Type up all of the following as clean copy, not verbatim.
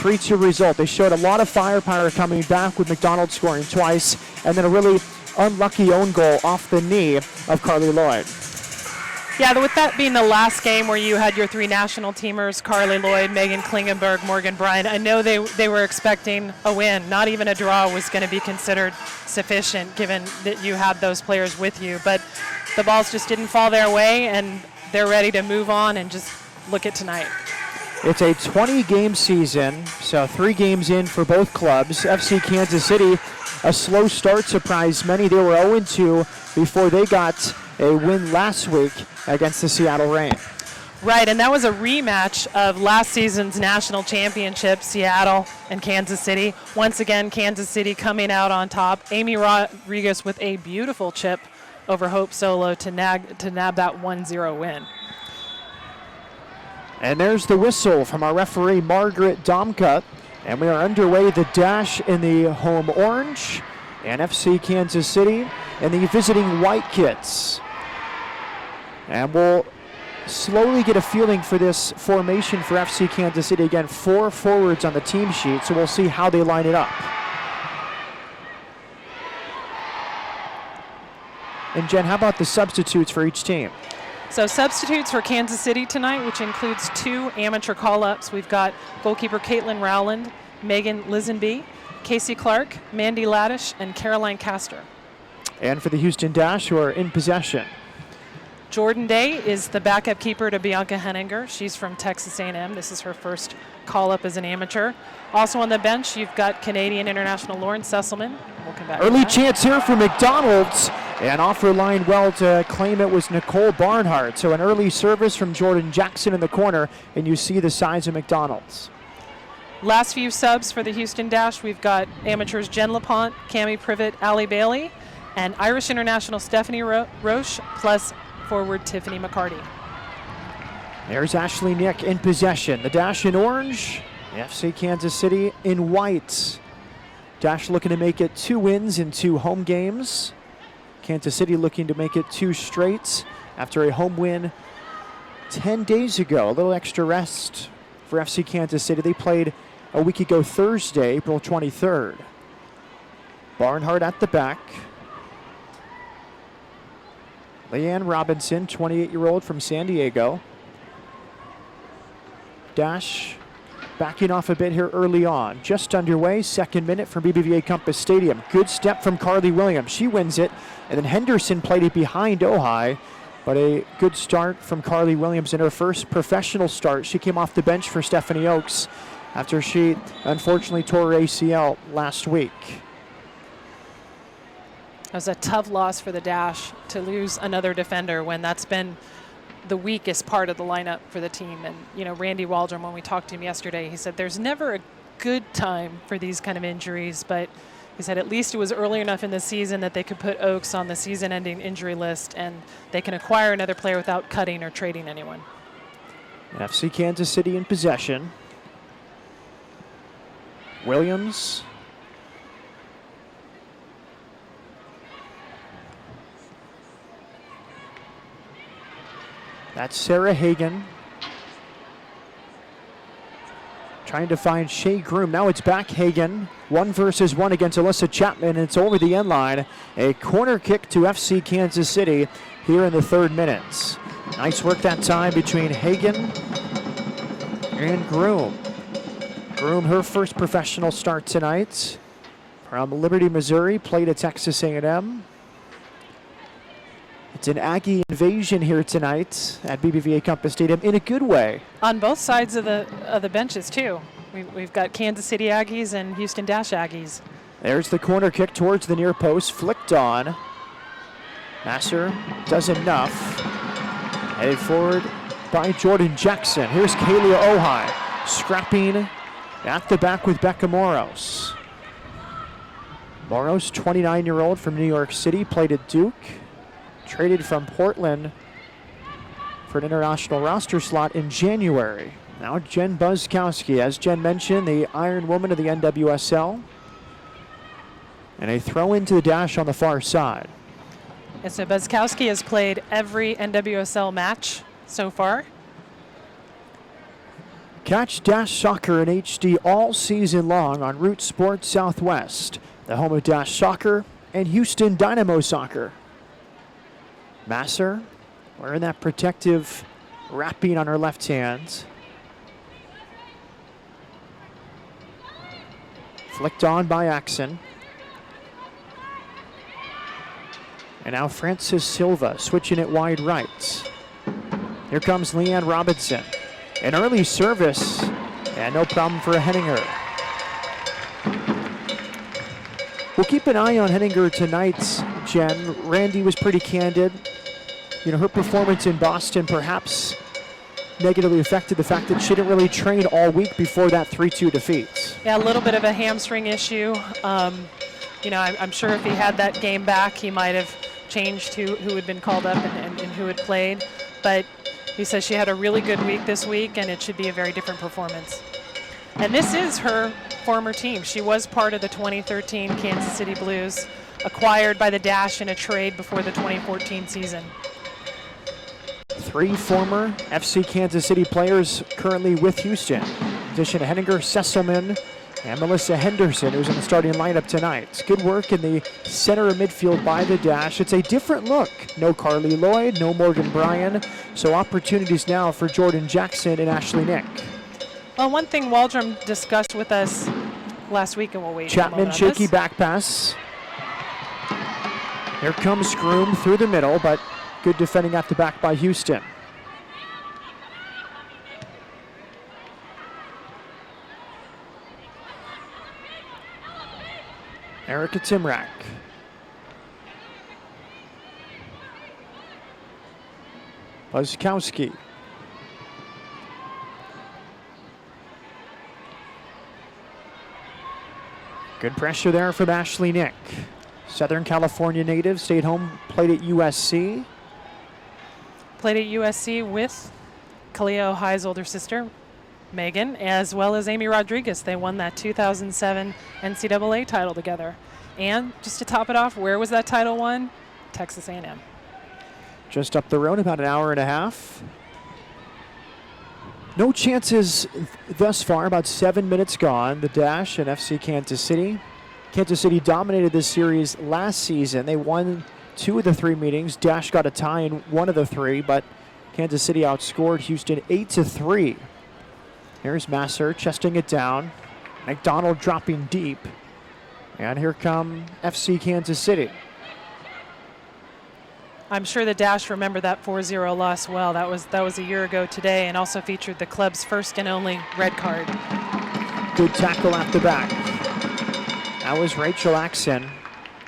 3-2 result. They showed a lot of firepower coming back with McDonald scoring twice, and then a really unlucky own goal off the knee of Carly Lloyd. Yeah, with that being the last game where you had your 3 national teamers, Carly Lloyd, Megan Klingenberg, Morgan Bryan, I know they were expecting a win. Not even a draw was going to be considered sufficient given that you had those players with you. But the balls just didn't fall their way, and they're ready to move on and just look at tonight. It's a 20-game season, so 3 games in for both clubs. FC Kansas City, a slow start surprised many. They were 0-2 before they got a win last week against the Seattle Reign. Right, and that was a rematch of last season's national championship, Seattle and Kansas City. Once again, Kansas City coming out on top. Amy Rodriguez with a beautiful chip over Hope Solo to nab that 1-0 win. And there's the whistle from our referee, Margaret Domka. And we are underway. The dash in the home orange, and FC Kansas City and the visiting white kits. And we'll slowly get a feeling for this formation for FC Kansas City. Again, 4 forwards on the team sheet, so we'll see how they line it up. And Jen, how about the substitutes for each team? So substitutes for Kansas City tonight, which includes 2 amateur call-ups. We've got goalkeeper Caitlin Rowland, Megan Lisenby, Casey Clark, Mandy Laddish, and Caroline Castor. And for the Houston Dash, who are in possession, Jordan Day is the backup keeper to Bianca Henninger. She's from Texas A&M. This is her first call-up as an amateur. Also on the bench, you've got Canadian international Lauren Sesselman. We'll come back. Early chance here for McDonald's, and off her line well to claim it was Nicole Barnhart. So an early service from Jordan Jackson in the corner, and you see the size of McDonald's. Last few subs for the Houston Dash, we've got amateurs Jen LaPont, Cami Privet, Allie Bailey, and Irish international Stephanie Roche, plus forward Tiffany McCarty. There's Ashley Nick in possession. The Dash in orange, FC Kansas City in white. Dash looking to make it 2 wins in 2 home games. Kansas City looking to make it 2 straight after a home win 10 days ago. A little extra rest for FC Kansas City. They played a week ago Thursday, April 23rd. Barnhart at the back. Leanne Robinson, 28-year-old from San Diego. Dash backing off a bit here early on. Just underway, 2nd minute from BBVA Compass Stadium. Good step from Carly Williams. She wins it. And then Henderson played it behind Ojai. But a good start from Carly Williams in her first professional start. She came off the bench for Stephanie Oakes after she unfortunately tore her ACL last week. It was a tough loss for the Dash to lose another defender when that's been the weakest part of the lineup for the team. And, you know, Randy Waldron, when we talked to him yesterday, he said there's never a good time for these kind of injuries, but he said at least it was early enough in the season that they could put Oakes on the season-ending injury list and they can acquire another player without cutting or trading anyone. FC Kansas City in possession. Williams. That's Sarah Hagan. Trying to find Shea Groom. Now it's back Hagan. 1 versus 1 against Alyssa Chapman, and it's over the end line. A corner kick to FC Kansas City here in the 3rd minute. Nice work that time between Hagan and Groom. Groom, her first professional start tonight. From Liberty, Missouri, played at Texas A&M. It's an Aggie invasion here tonight at BBVA Compass Stadium in a good way. On both sides of the benches, too. We've got Kansas City Aggies and Houston Dash Aggies. There's the corner kick towards the near post, flicked on. Nasser does enough. Headed forward by Jordan Jackson. Here's Kalia Ojai scrapping at the back with Becca Moros. Moros, 29-year-old from New York City, played at Duke. Traded from Portland for an international roster slot in January. Now Jen Buzzkowski, as Jen mentioned, the Iron Woman of the NWSL. And a throw into the Dash on the far side. And so Buzzkowski has played every NWSL match so far. Catch Dash Soccer in HD all season long on Root Sports Southwest, the home of Dash Soccer and Houston Dynamo Soccer. Masser wearing that protective wrapping on her left hand. Flicked on by Axon. And now Francis Silva switching it wide right. Here comes Leanne Robinson. An early service, and no problem for Henninger. We'll keep an eye on Henninger tonight, Jen. Randy was pretty candid. You know, her performance in Boston perhaps negatively affected the fact that she didn't really train all week before that 3-2 defeat. Yeah, a little bit of a hamstring issue. You know, I'm sure if he had that game back, he might have changed who had been called up and who had played. But he says she had a really good week this week, and it should be a very different performance. And this is her former team. She was part of the 2013 Kansas City Blues, acquired by the Dash in a trade before the 2014 season. 3 former FC Kansas City players currently with Houston. In addition to Henninger, Sesselman, and Melissa Henderson, who's in the starting lineup tonight. Good work in the center of midfield by the Dash. It's a different look. No Carly Lloyd, no Morgan Bryan. So opportunities now for Jordan Jackson and Ashley Nick. Well, one thing Waldrum discussed with us last week, and we'll wait Chapman, shaky back pass. Here comes Groom through the middle, but good defending at the back by Houston. Erica Timrak. Buzzkowski. Good pressure there from Ashley Nick. Southern California native, stayed home, played at USC. Played at USC with Kaleo High's older sister, Megan, as well as Amy Rodriguez. They won that 2007 NCAA title together. And just to top it off, where was that title won? Texas A&M. Just up the road, about an hour and a half. No chances thus far, about 7 minutes gone. The Dash and FC Kansas City. Kansas City dominated this series last season. They won 2 of the 3 meetings. Dash got a tie in 1 of the 3, but Kansas City outscored Houston 8-3. Here's Masser chesting it down. McDonald dropping deep. And here come FC Kansas City. I'm sure the Dash remember that 4-0 loss well. That was a year ago today, and also featured the club's first and only red card. Good tackle at the back. That was Rachel Axon.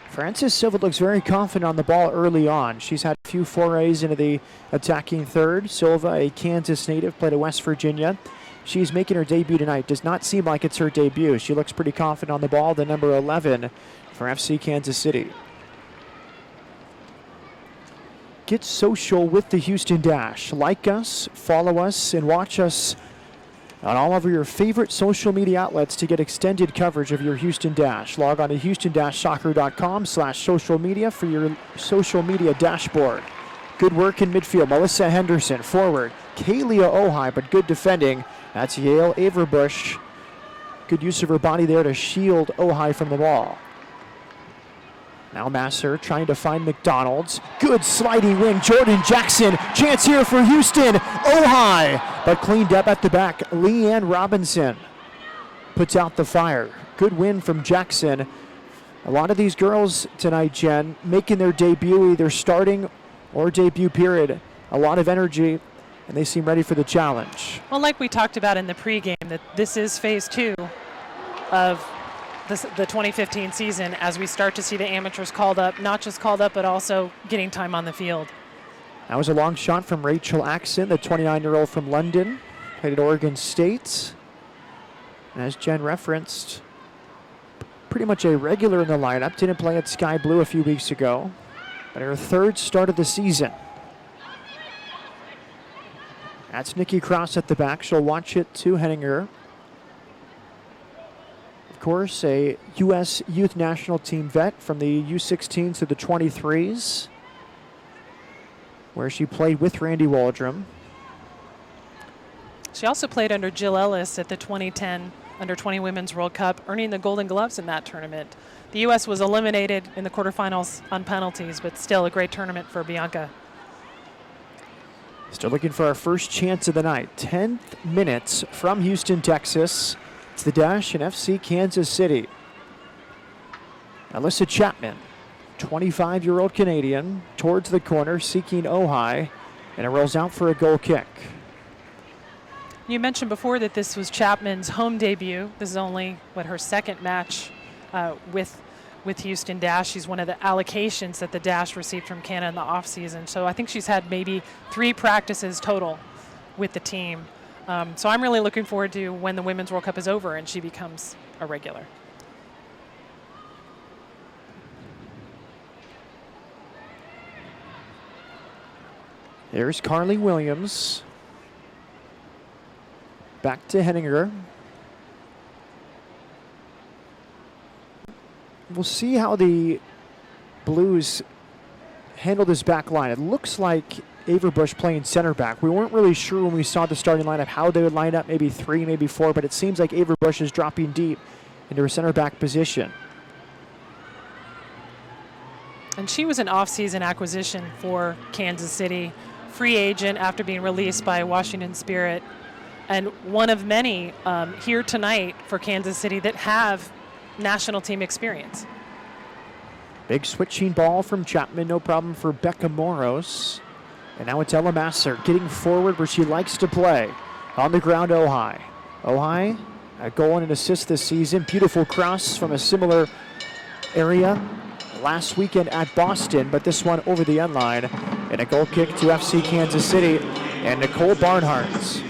Francis Silva looks very confident on the ball early on. She's had a few forays into the attacking third. Silva, a Kansas native, played at West Virginia. She's making her debut tonight. Does not seem like it's her debut. She looks pretty confident on the ball, the number 11 for FC Kansas City. Get social with the Houston Dash. Like us, follow us, and watch us on all of your favorite social media outlets to get extended coverage of your Houston Dash. Log on to houston-soccer.com/social media for your social media dashboard. Good work in midfield. Melissa Henderson, forward. Kalia Ojai, but good defending. That's Yale Averbush. Good use of her body there to shield Ojai from the ball. Now Masser trying to find McDonald's. Good sliding wing. Jordan Jackson. Chance here for Houston. Ojai, but cleaned up at the back. Leanne Robinson puts out the fire. Good win from Jackson. A lot of these girls tonight, Jen, making their debut, either starting or debut period. A lot of energy, and they seem ready for the challenge. Well, like we talked about in the pregame, that this is phase 2 of the 2015 season as we start to see the amateurs called up, not just called up, but also getting time on the field. That was a long shot from Rachel Axon, the 29-year-old from London, played at Oregon State. And as Jen referenced, pretty much a regular in the lineup. Didn't play at Sky Blue a few weeks ago, but her 3rd start of the season. That's Nikki Cross at the back. She'll watch it to Henninger. Of course, a U.S. Youth National Team vet from the U16s to the 23s, where she played with Randy Waldrum. She also played under Jill Ellis at the 2010 Under-20 Women's World Cup, earning the Golden Gloves in that tournament. The U.S. was eliminated in the quarterfinals on penalties, but still a great tournament for Bianca. Still looking for our first chance of the night. 10th minutes from Houston, Texas. It's the Dash and FC Kansas City. Alyssa Chapman, 25-year-old Canadian, towards the corner, seeking Ojai, and it rolls out for a goal kick. You mentioned before that this was Chapman's home debut. This is only, her second match with Houston Dash. She's one of the allocations that the Dash received from Canada in the offseason. So I think she's had maybe 3 practices total with the team. So I'm really looking forward to when the Women's World Cup is over and she becomes a regular. There's Carly Williams. Back to Henninger. We'll see how the Blues handle this back line. It looks like Averbush playing center back. We weren't really sure when we saw the starting lineup how they would line up, maybe 3, maybe 4, but it seems like Averbush is dropping deep into a center back position. And she was an off-season acquisition for Kansas City, free agent after being released by Washington Spirit, and one of many here tonight for Kansas City that have national team experience. Big switching ball from Chapman, no problem for Becca Moros. And now it's Ella Masser getting forward where she likes to play. On the ground, Ojai. Ojai, a goal and an assist this season. Beautiful cross from a similar area last weekend at Boston, but this one over the end line. And a goal kick to FC Kansas City and Nicole Barnhart.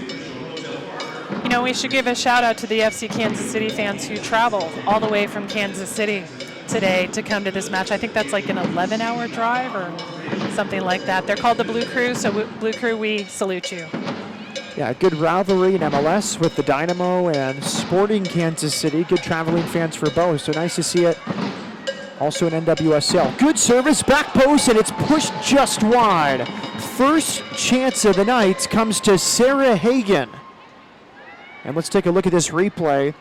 You know, we should give a shout out to the FC Kansas City fans who traveled all the way from Kansas City today to come to this match. I think that's like an 11-hour drive or something like that. They're called the Blue Crew, so Blue Crew, we salute you. Yeah, good rivalry in MLS with the Dynamo and Sporting Kansas City. Good traveling fans for both, so nice to see it. Also in NWSL. Good service, back post, and it's pushed just wide. First chance of the night comes to Sarah Hagan. And let's take a look at this replay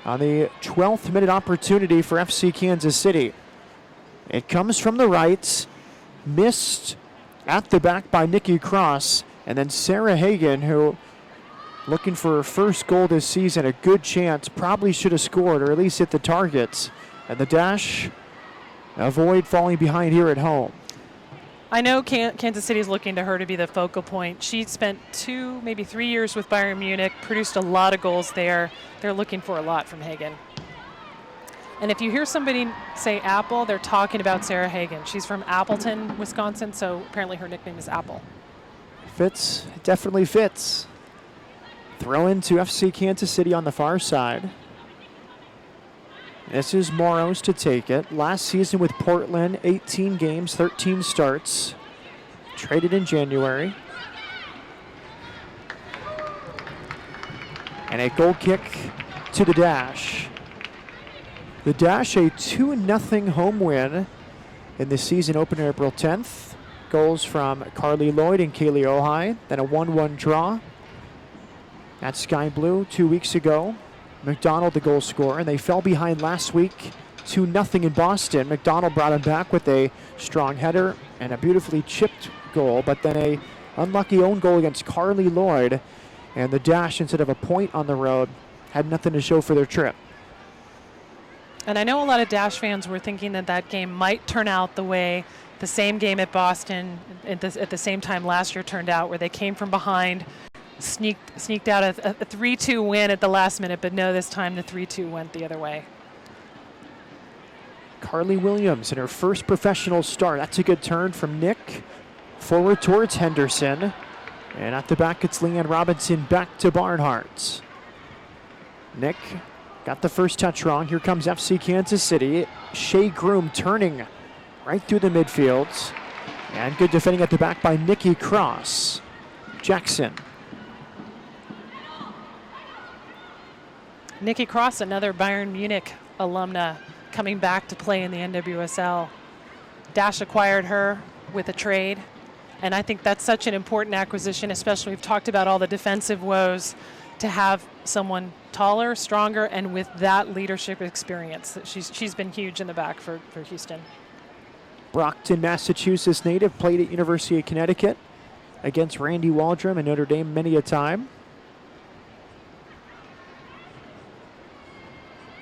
on the 12th minute opportunity for FC Kansas City. It comes from the right, missed at the back by Nikki Cross, and then Sarah Hagan, who looking for her first goal this season, a good chance, probably should have scored or at least hit the targets. And the Dash avoid falling behind here at home. I know Kansas City is looking to her to be the focal point. She spent 2, maybe 3 years with Bayern Munich, produced a lot of goals there. They're looking for a lot from Hagan. And if you hear somebody say Apple, they're talking about Sarah Hagan. She's from Appleton, Wisconsin, so apparently her nickname is Apple. Fits, it definitely fits. Throw into FC Kansas City on the far side. This is Moros to take it. Last season with Portland, 18 games, 13 starts. Traded in January. And a goal kick to the Dash. The Dash, a 2-0 home win in the season opener April 10th. Goals from Carly Lloyd and Kaylee Ojai. Then a 1-1 draw at Sky Blue 2 weeks ago. McDonald, the goal scorer, and they fell behind last week 2-0 in Boston. McDonald brought him back with a strong header and a beautifully chipped goal, but then a unlucky own goal against Carly Lloyd, and the Dash, instead of a point on the road, had nothing to show for their trip. And I know a lot of Dash fans were thinking that that game might turn out the way the same game at Boston at the same time last year turned out, where they came from behind, sneaked out a 3-2 win at the last minute, but no, this time the 3-2 went the other way. Carly Williams in her first professional start. That's a good turn from Nick. Forward towards Henderson. And at the back, it's Leanne Robinson back to Barnhart. Nick got the first touch wrong. Here comes FC Kansas City. Shea Groom turning right through the midfield. And good defending at the back by Nikki Cross. Jackson. Nikki Cross, another Bayern Munich alumna, coming back to play in the NWSL. Dash acquired her with a trade, And I think that's such an important acquisition, especially we've talked about all the defensive woes, to have someone taller, stronger, and with that leadership experience. She's been huge in the back for Houston. Brockton, Massachusetts native, played at University of Connecticut against Randy Waldrum and Notre Dame many a time.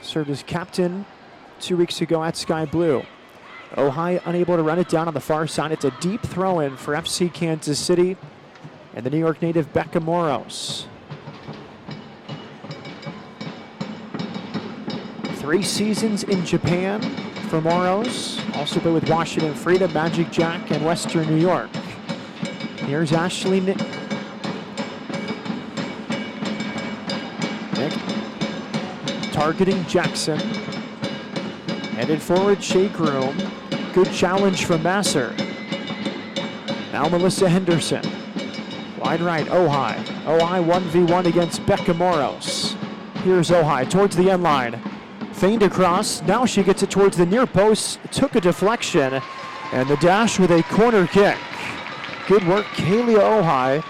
Served as captain 2 weeks ago at Sky Blue. Ojai unable to run it down on the far side. It's a deep throw in for FC Kansas City and the New York native Becca Moros. 3 seasons in Japan for Moros. Also played with Washington Freedom, Magic Jack, and Western New York. Here's Ashley Nick. Targeting Jackson. Headed forward, shake room. Good challenge from Masser. Now Melissa Henderson. Wide right, Ojai. Ojai 1v1 against Becca Moros. Here's Ojai towards the end line. Feigned across. Now she gets it towards the near post. Took a deflection. And the dash with a corner kick. Good work, Kalia Ojai.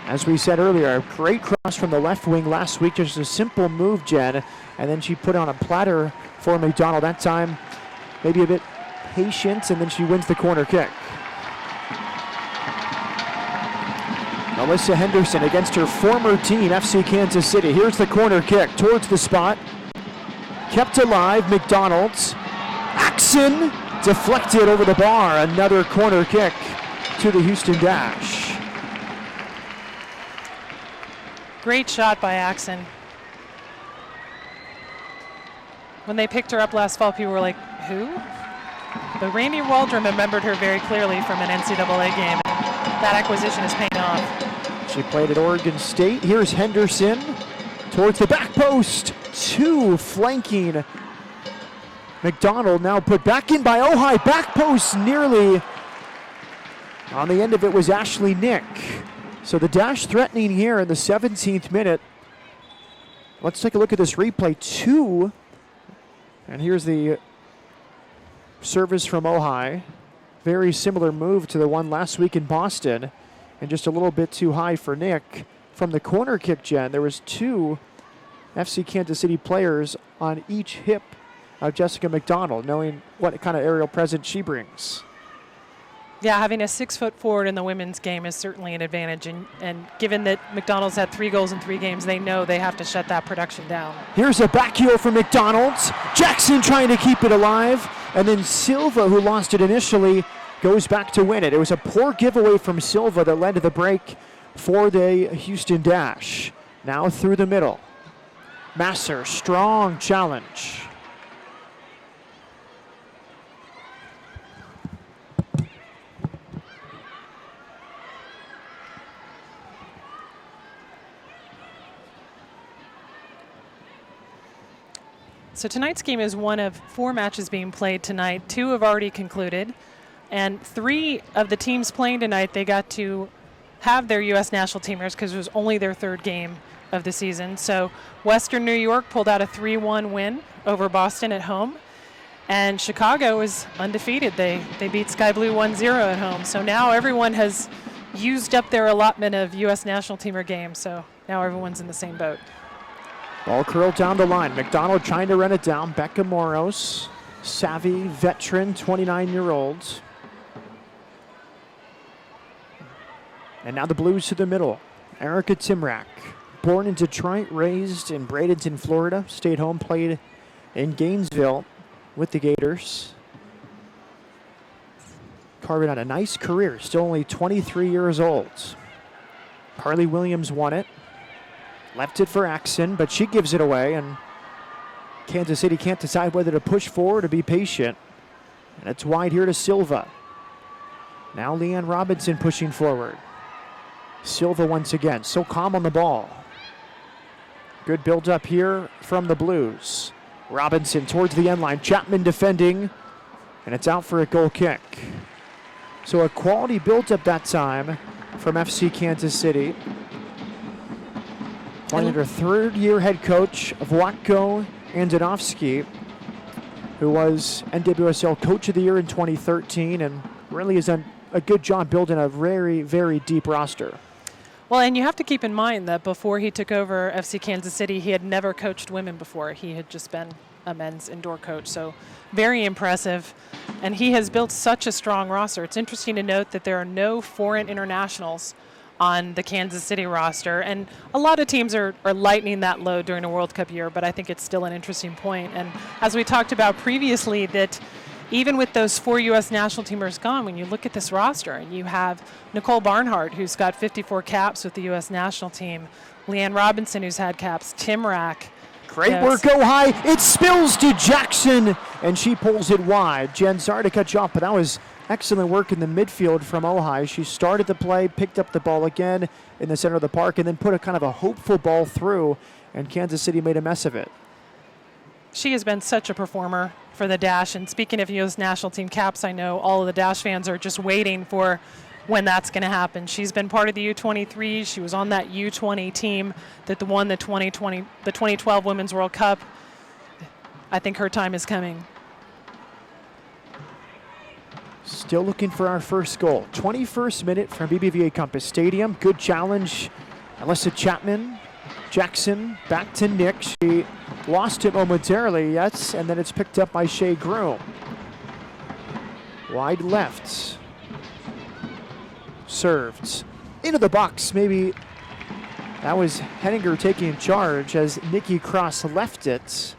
As we said earlier, a great cross from the left wing last week. Just a simple move, Jen. And then she put on a platter for McDonald. That time, maybe a bit patient, and then she wins the corner kick. Melissa Henderson against her former team, FC Kansas City. Here's the corner kick towards the spot. Kept alive, McDonald's. Axon deflected over the bar. Another corner kick to the Houston Dash. Great shot by Axon. When they picked her up last fall, people were like, who? But Randy Waldrum remembered her very clearly from an NCAA game. That acquisition is paying off. She played at Oregon State. Here's Henderson towards the back post. 2 flanking. McDonald now put back in by Ojai. Back post nearly. On the end of it was Ashley Nick. So the Dash threatening here in the 17th minute. Let's take a look at this replay. 2. And here's the service from Ojai. Very similar move to the one last week in Boston. And just a little bit too high for Nick. From the corner kick, Jen, there was 2 FC Kansas City players on each hip of Jessica McDonald, knowing what kind of aerial presence she brings. Yeah, having a 6-foot forward in the women's game is certainly an advantage. And given that McDonald's had 3 goals in 3 games, they know they have to shut that production down. Here's a back heel for McDonald's. Jackson trying to keep it alive. And then Silva, who lost it initially, goes back to win it. It was a poor giveaway from Silva that led to the break for the Houston Dash. Now through the middle. Masser, strong challenge. So tonight's game is one of 4 matches being played tonight. 2 have already concluded. And 3 of the teams playing tonight, they got to have their U.S. national teamers because it was only their 3rd game of the season. So Western New York pulled out a 3-1 win over Boston at home. And Chicago is undefeated. They beat Sky Blue 1-0 at home. So now everyone has used up their allotment of U.S. national teamer games. So now everyone's in the same boat. Ball curled down the line. McDonald trying to run it down. Becca Moros, savvy, veteran, 29-year-old. And now the Blues to the middle. Erica Timrak, born in Detroit, raised in Bradenton, Florida. Stayed home, played in Gainesville with the Gators. Carving out a nice career, still only 23 years old. Carly Williams won it. Left it for Axon, but she gives it away, and Kansas City can't decide whether to push forward or be patient. And it's wide here to Silva. Now Leanne Robinson pushing forward. Silva once again, so calm on the ball. Good build up here from the Blues. Robinson towards the end line. Chapman defending, and it's out for a goal kick. So a quality build up that time from FC Kansas City. Playing under 3rd-year head coach Wlatko Andonovski, who was NWSL Coach of the Year in 2013 and really has done a good job building a very, very deep roster. Well, and you have to keep in mind that before he took over FC Kansas City, he had never coached women before. He had just been a men's indoor coach. So very impressive. And he has built such a strong roster. It's interesting to note that there are no foreign internationals on the Kansas City roster. And a lot of teams are lightening that load during a World Cup year, but I think it's still an interesting point. And as we talked about previously, that even with those 4 U.S. national teamers gone, when you look at this roster and you have Nicole Barnhart, who's got 54 caps with the U.S. national team, Leanne Robinson, who's had caps, Tim Rack. Great work, go high. It spills to Jackson, and she pulls it wide. Jen, sorry to cut you off, but that was excellent work in the midfield from Ojai. She started the play, picked up the ball again in the center of the park, and then put a kind of a hopeful ball through, and Kansas City made a mess of it. She has been such a performer for the Dash. And speaking of U.S. national team caps, I know all of the Dash fans are just waiting for when that's going to happen. She's been part of the U23. She was on that U20 team that won the 2012 Women's World Cup. I think her time is coming. Still looking for our first goal. 21st minute from BBVA Compass Stadium. Good challenge. Alyssa Chapman. Jackson back to Nick. She lost it momentarily, yes, and then it's picked up by Shea Groom. Wide left. Served. Into the box, maybe. That was Henninger taking charge as Nikki Cross left it.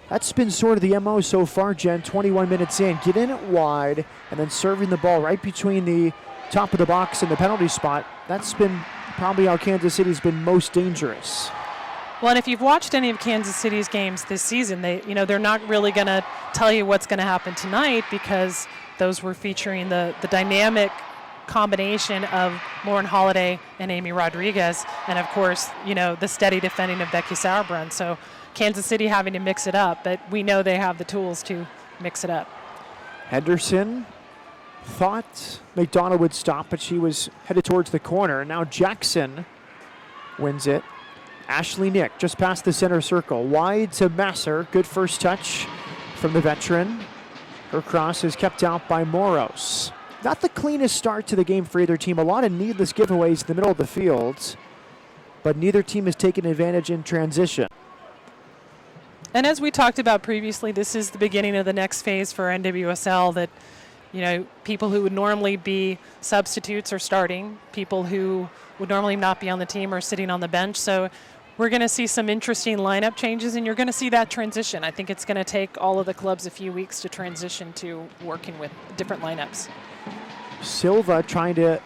That's been sort of the MO so far, Jen. 21 minutes in. Get in it wide, and then serving the ball right between the top of the box and the penalty spot. That's been probably how Kansas City's been most dangerous. Well, and if you've watched any of Kansas City's games this season, they're not really going to tell you what's going to happen tonight because those were featuring the dynamic combination of Lauren Holiday and Amy Rodriguez, and of course, the steady defending of Becky Sauerbrunn. So Kansas City having to mix it up, but we know they have the tools to mix it up. Henderson thought McDonald would stop, but she was headed towards the corner. Now Jackson wins it. Ashley Nick just past the center circle. Wide to Masser. Good first touch from the veteran. Her cross is kept out by Moros. Not the cleanest start to the game for either team. A lot of needless giveaways in the middle of the field, but neither team has taken advantage in transition. And as we talked about previously, this is the beginning of the next phase for NWSL that, people who would normally be substitutes are starting. People who would normally not be on the team are sitting on the bench. So we're going to see some interesting lineup changes, and you're going to see that transition. I think it's going to take all of the clubs a few weeks to transition to working with different lineups. Silva trying to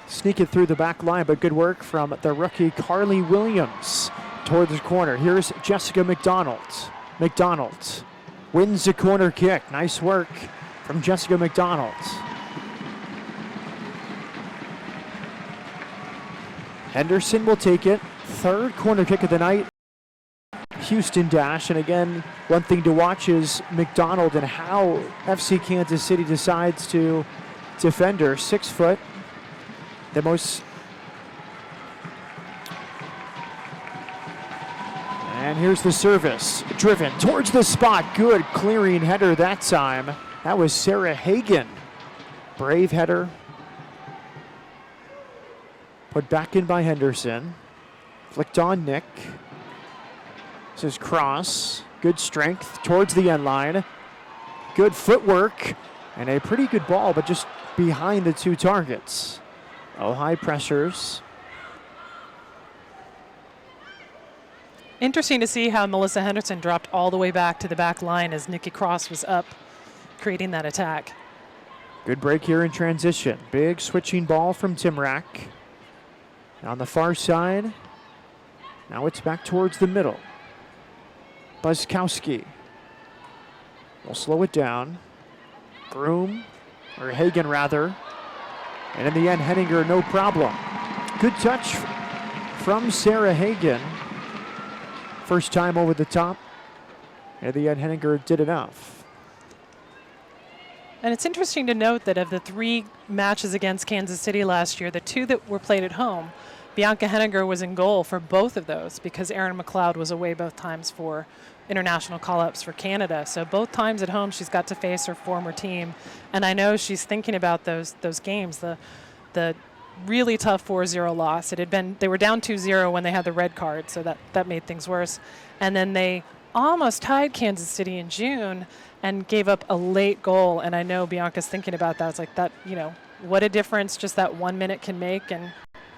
sneak it through the back line, but good work from the rookie Carly Williams toward the corner. Here's Jessica McDonald. McDonald wins the corner kick. Nice work from Jessica McDonald. Henderson will take it. Third corner kick of the night. Houston Dash, and again, one thing to watch is McDonald and how FC Kansas City decides to defend her. 6 foot, the most. And here's the service, driven towards the spot. Good clearing header that time. That was Sarah Hagan. Brave header. Put back in by Henderson. Flicked on Nick. This is Cross. Good strength towards the end line. Good footwork. And a pretty good ball, but just behind the two targets. High pressures. Interesting to see how Melissa Henderson dropped all the way back to the back line as Nikki Cross was up, creating that attack. Good break here in transition. Big switching ball from Timrak. On the far side. Now it's back towards the middle. Buskowski will slow it down. Groom, or Hagan rather. And in the end, Henninger, no problem. Good touch from Sarah Hagan. First time over the top. And in the end, Henninger did enough. And it's interesting to note that of the 3 matches against Kansas City last year, the 2 that were played at home, Bianca Henninger was in goal for both of those because Erin McLeod was away both times for international call-ups for Canada. So both times at home she's got to face her former team. And I know she's thinking about those games, the really tough 4-0 loss. They were down 2-0 when they had the red card, so that made things worse. And then they almost tied Kansas City in June and gave up a late goal. And I know Bianca's thinking about that. It's like that, what a difference just that 1 minute can make and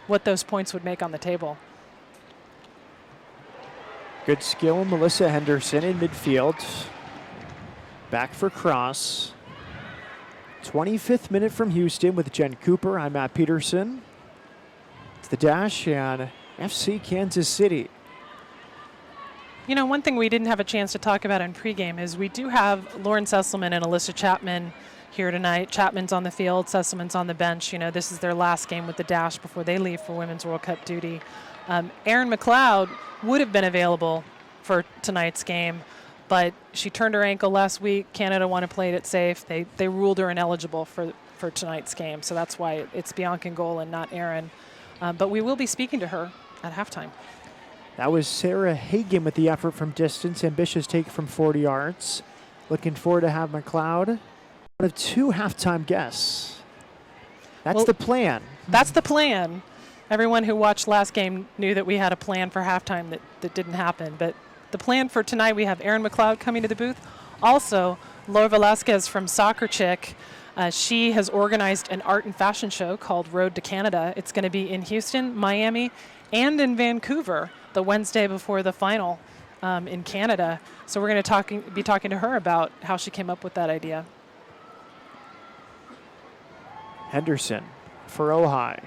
what those points would make on the table. Good skill, Melissa Henderson in midfield. Back for cross. 25th minute from Houston with Jen Cooper. I'm Matt Peterson. It's the dash and FC Kansas City. One thing we didn't have a chance to talk about in pregame is we do have Lauren Sesselman and Alyssa Chapman here tonight. Chapman's on the field, Sesselman's on the bench. This is their last game with the dash before they leave for Women's World Cup duty. Erin McLeod would have been available for tonight's game, but she turned her ankle last week. Canada wanted to play it safe. They ruled her ineligible for tonight's game, so that's why it's Bianca in goal and not Erin. But we will be speaking to her at halftime. That was Sarah Hagan with the effort from distance. Ambitious take from 40 yards. Looking forward to have McLeod. One of 2 halftime guests. That's the plan. That's the plan. Everyone who watched last game knew that we had a plan for halftime that didn't happen. But the plan for tonight, we have Erin McLeod coming to the booth. Also, Laura Velasquez from Soccer Chick. She has organized an art and fashion show called Road to Canada. It's going to be in Houston, Miami, and in Vancouver the Wednesday before the final in Canada. So we're going to be talking to her about how she came up with that idea. Henderson for Ojai.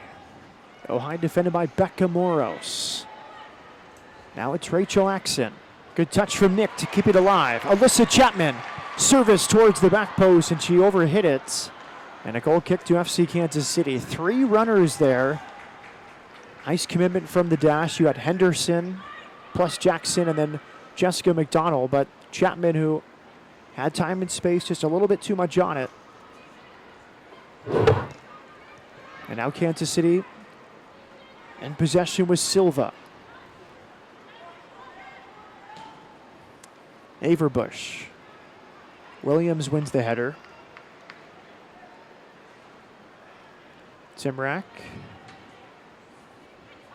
Ojai defended by Becca Moros. Now it's Rachel Axon. Good touch from Nick to keep it alive. Alyssa Chapman. Service towards the back post, and she overhit it. And a goal kick to FC Kansas City. 3 runners there. Nice commitment from the dash. You had Henderson plus Jackson and then Jessica McDonald. But Chapman, who had time and space, just a little bit too much on it. And now Kansas City in possession with Silva. Averbush. Williams wins the header. Timrak.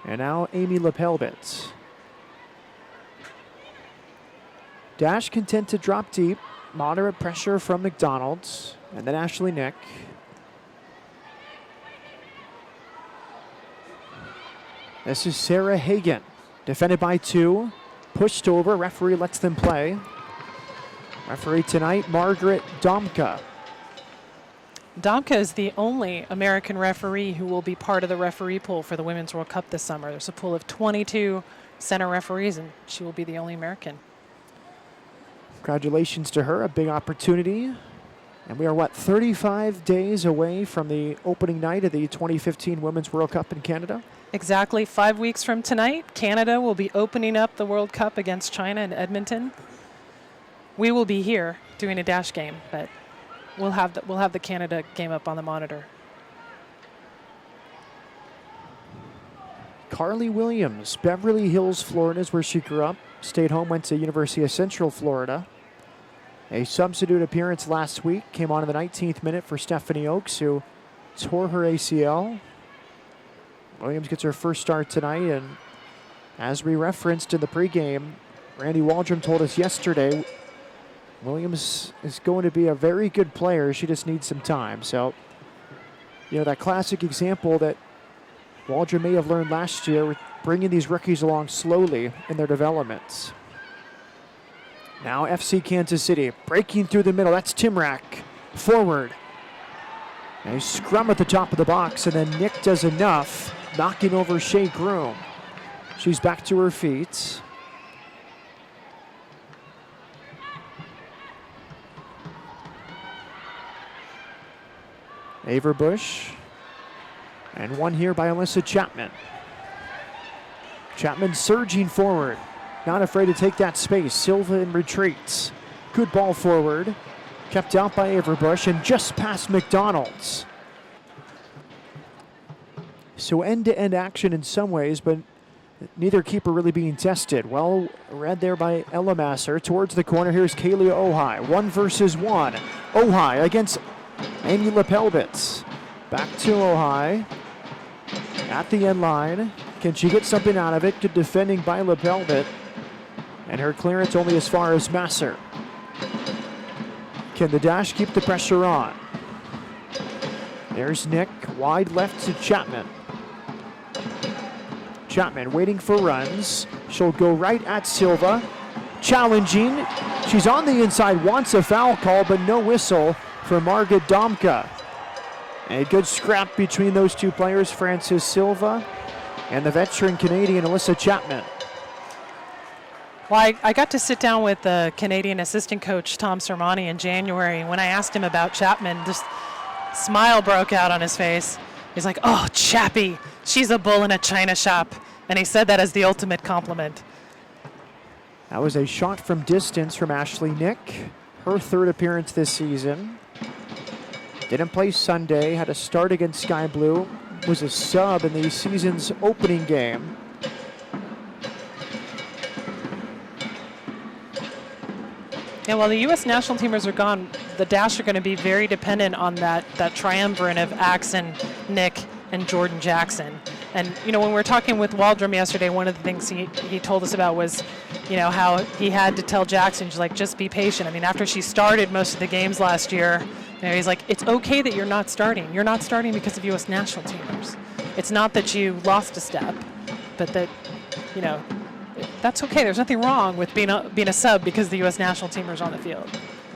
And now Amy Lepelbitz. Dash content to drop deep. Moderate pressure from McDonald's. And then Ashley Nick. This is Sarah Hagan. Defended by 2. Pushed over. Referee lets them play. Referee tonight, Margaret Domka. Domka is the only American referee who will be part of the referee pool for the Women's World Cup this summer. There's a pool of 22 center referees, and she will be the only American. Congratulations to her, a big opportunity. And we are, 35 days away from the opening night of the 2015 Women's World Cup in Canada? Exactly 5 weeks from tonight, Canada will be opening up the World Cup against China in Edmonton. We will be here doing a dash game, but we'll have the Canada game up on the monitor. Carly Williams, Beverly Hills, Florida is where she grew up. Stayed home, went to University of Central Florida. A substitute appearance last week, came on in the 19th minute for Stephanie Oakes, who tore her ACL. Williams gets her first start tonight, and as we referenced in the pregame, Randy Waldrum told us yesterday, Williams is going to be a very good player. She just needs some time. So, that classic example that Waldrum may have learned last year with bringing these rookies along slowly in their developments. Now FC Kansas City breaking through the middle. That's Timrak. Forward. A scrum at the top of the box, and then Nick does enough, knocking over Shea Groom. She's back to her feet. Averbush. And one here by Alyssa Chapman. Chapman surging forward. Not afraid to take that space. Silva in retreats. Good ball forward. Kept out by Averbush and just past McDonald's. So end-to-end action in some ways, but neither keeper really being tested. Well read there by Ella Masser. Towards the corner, here's Kaylee Ojai. 1 versus 1. Ojai against Amy Lepelbitz. Back to Ojai. At the end line. Can she get something out of it? Good defending by Lepelbit. And her clearance only as far as Masser. Can the Dash keep the pressure on? There's Nick. Wide left to Chapman. Chapman waiting for runs. She'll go right at Silva. Challenging. She's on the inside, wants a foul call, but no whistle for Margaret Domka. A good scrap between those two players, Frances Silva and the veteran Canadian Alyssa Chapman. Well, I got to sit down with the Canadian assistant coach, Tom Sermani, in January. And when I asked him about Chapman, just smile broke out on his face. He's like, oh, Chappie, she's a bull in a china shop. And he said that as the ultimate compliment. That was a shot from distance from Ashley Nick. Her third appearance this season. Didn't play Sunday, had a start against Sky Blue. Was a sub in the season's opening game. Yeah, while the U.S. national teamers are gone, the Dash are going to be very dependent on that triumvirate of Axon, Nick, and Jordan Jackson. And, when we were talking with Waldrum yesterday, one of the things he told us about was, how he had to tell Jackson, just be patient. I mean, after she started most of the games last year, he's like, it's okay that you're not starting. You're not starting because of U.S. national teamers. It's not that you lost a step, but that, that's okay. There's nothing wrong with being a sub because the U.S. national teamers on the field.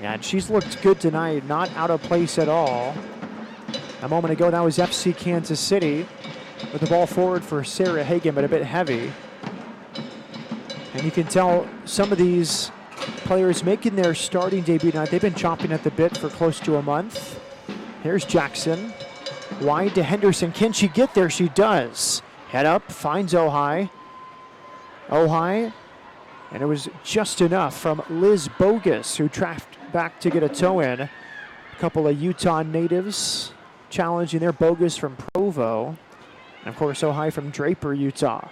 Yeah, and she's looked good tonight, not out of place at all. A moment ago, that was FC Kansas City with the ball forward for Sarah Hagan, but a bit heavy. And you can tell some of these players making their starting debut tonight, they've been chomping at the bit for close to a month. Here's Jackson. Wide to Henderson. Can she get there? She does. Head up, finds Ojai. Ojai, and it was just enough from Liz Bogus, who tracked back to get a toe in. A couple of Utah natives challenging their Bogus from Provo. And of course, Ojai from Draper, Utah.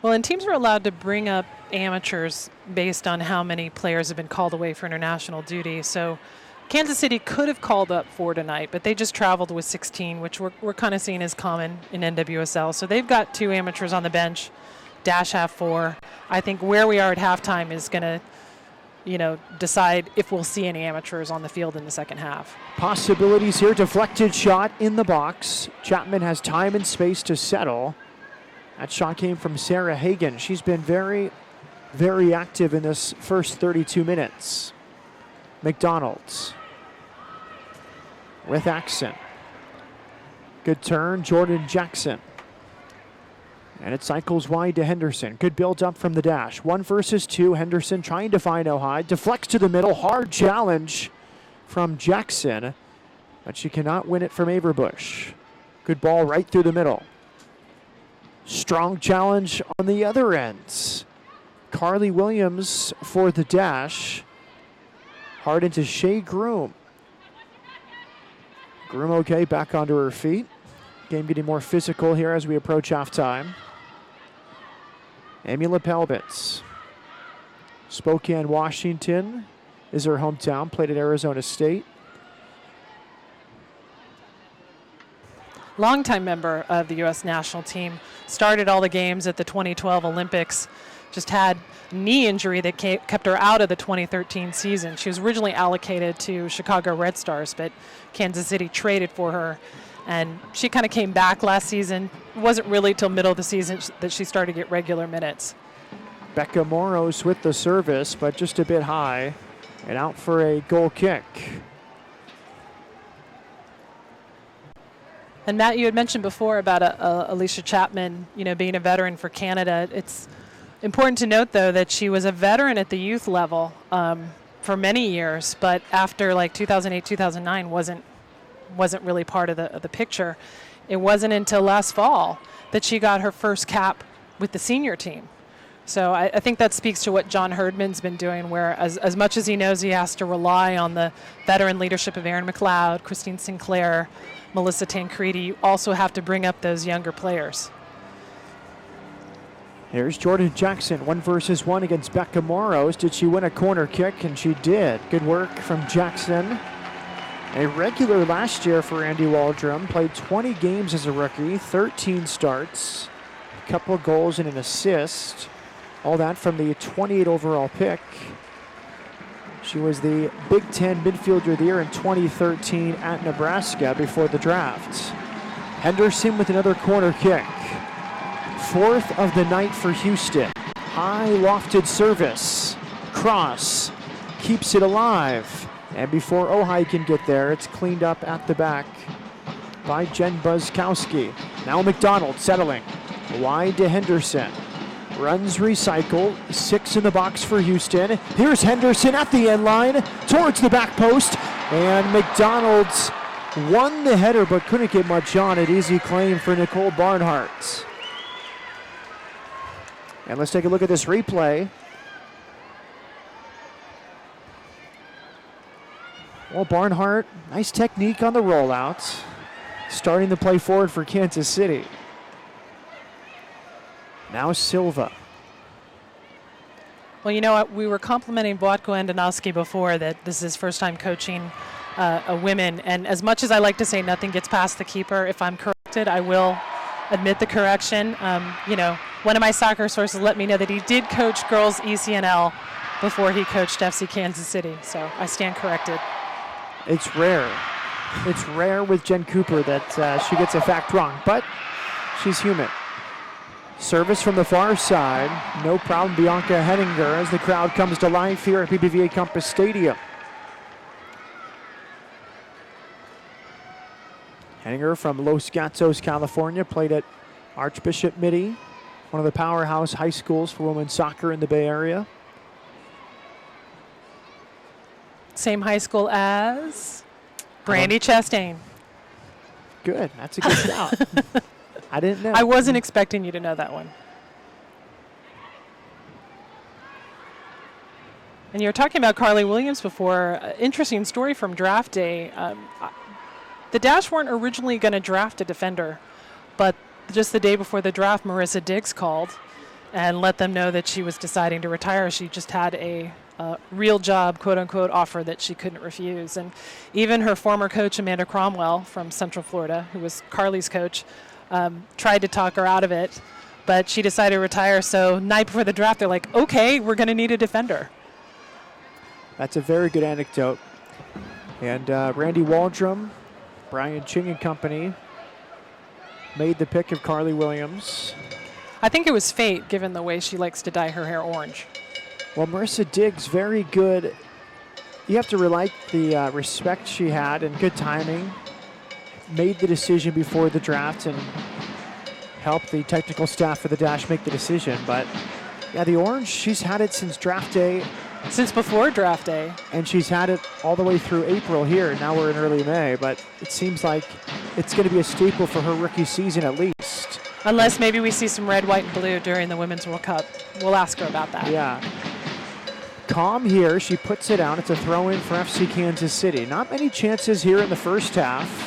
Well, and teams are allowed to bring up amateurs based on how many players have been called away for international duty. So Kansas City could have called up 4 tonight, but they just traveled with 16, which we're kind of seeing as common in NWSL. So they've got 2 amateurs on the bench. Dash have 4. I think where we are at halftime is going to, decide if we'll see any amateurs on the field in the second half. Possibilities here. Deflected shot in the box. Chapman has time and space to settle. That shot came from Sarah Hagan. She's been very, very active in this first 32 minutes. McDonald's with Axon. Good turn, Jordan Jackson. And it cycles wide to Henderson. Good build up from the Dash. 1 versus 2. Henderson trying to find Ojai. Deflects to the middle. Hard challenge from Jackson. But she cannot win it from Averbush. Good ball right through the middle. Strong challenge on the other end. Carly Williams for the Dash. Hard into Shea Groom. Groom okay, back onto her feet. Game getting more physical here as we approach halftime. Amy Lepelbitz. Spokane, Washington is her hometown. Played at Arizona State. Longtime member of the U.S. national team. Started all the games at the 2012 Olympics. Just had a knee injury that kept her out of the 2013 season. She was originally allocated to Chicago Red Stars, but Kansas City traded for her. And she kind of came back last season. It wasn't really till middle of the season that she started to get regular minutes. Becca Moros with the service, but just a bit high. And out for a goal kick. And Matt, you had mentioned before about Alicia Chapman, being a veteran for Canada. It's important to note, though, that she was a veteran at the youth level for many years, but after 2008, 2009 wasn't really part of the picture. It wasn't until last fall that she got her first cap with the senior team. So I think that speaks to what John Herdman's been doing, where as much as he knows he has to rely on the veteran leadership of Erin McLeod, Christine Sinclair, Melissa Tancredi, you also have to bring up those younger players. Here's Jordan Jackson, 1-versus-1 against Becca Moros. Did she win a corner kick? And she did. Good work from Jackson. A regular last year for Andy Waldrum. Played 20 games as a rookie, 13 starts, a couple of goals and an assist. All that from the 28 overall pick. She was the Big Ten Midfielder of the Year in 2013 at Nebraska before the draft. Henderson with another corner kick. Fourth of the night for Houston. High lofted service. Cross. Keeps it alive. And before Ojai can get there, it's cleaned up at the back by Jen Buzzkowski. Now McDonald settling. Wide to Henderson. Runs recycle. 6 in the box for Houston. Here's Henderson at the end line. Towards the back post. And McDonald's won the header but couldn't get much on it. Easy claim for Nicole Barnhart. And let's take a look at this replay. Well, Barnhart, nice technique on the rollout. Starting the play forward for Kansas City. Now Silva. Well, you know what? We were complimenting Błatko Andanowski before that this is his first time coaching a women. And as much as I like to say nothing gets past the keeper, if I'm corrected, I will admit the correction. One of my soccer sources let me know that he did coach girls ECNL before he coached FC Kansas City. So I stand corrected. It's rare. It's rare with Jen Cooper that she gets a fact wrong, but she's human. Service from the far side. No problem, Bianca Henninger, as the crowd comes to life here at BBVA Compass Stadium. Henninger from Los Gatos, California, played at Archbishop Mitty, one of the powerhouse high schools for women's soccer in the Bay Area. Same high school as Brandy Chastain. Good. That's a good shout. I didn't know. I wasn't expecting you to know that one. And you were talking about Carly Williams before. Interesting story from draft day. The Dash weren't originally going to draft a defender, but just the day before the draft, Marissa Diggs called and let them know that she was deciding to retire. She just had a real job, quote-unquote, offer that she couldn't refuse. And even her former coach, Amanda Cromwell from Central Florida, who was Carly's coach, tried to talk her out of it, but she decided to retire. So night before the draft, they're like, okay, we're going to need a defender. That's a very good anecdote. And Randy Waldrum, Brian Ching and company made the pick of Carly Williams. I think it was fate, given the way she likes to dye her hair orange. Well, Marissa Diggs, very good. You have to relate the respect she had and good timing. Made the decision before the draft and helped the technical staff for the Dash make the decision. But yeah, the orange, she's had it since draft day. Since before draft day. And she's had it all the way through April here. Now we're in early May, but it seems like it's going to be a staple for her rookie season at least. Unless maybe we see some red, white, and blue during the Women's World Cup. We'll ask her about that. Yeah. Calm here. She puts it out. It's a throw-in for FC Kansas City. Not many chances here in the first half.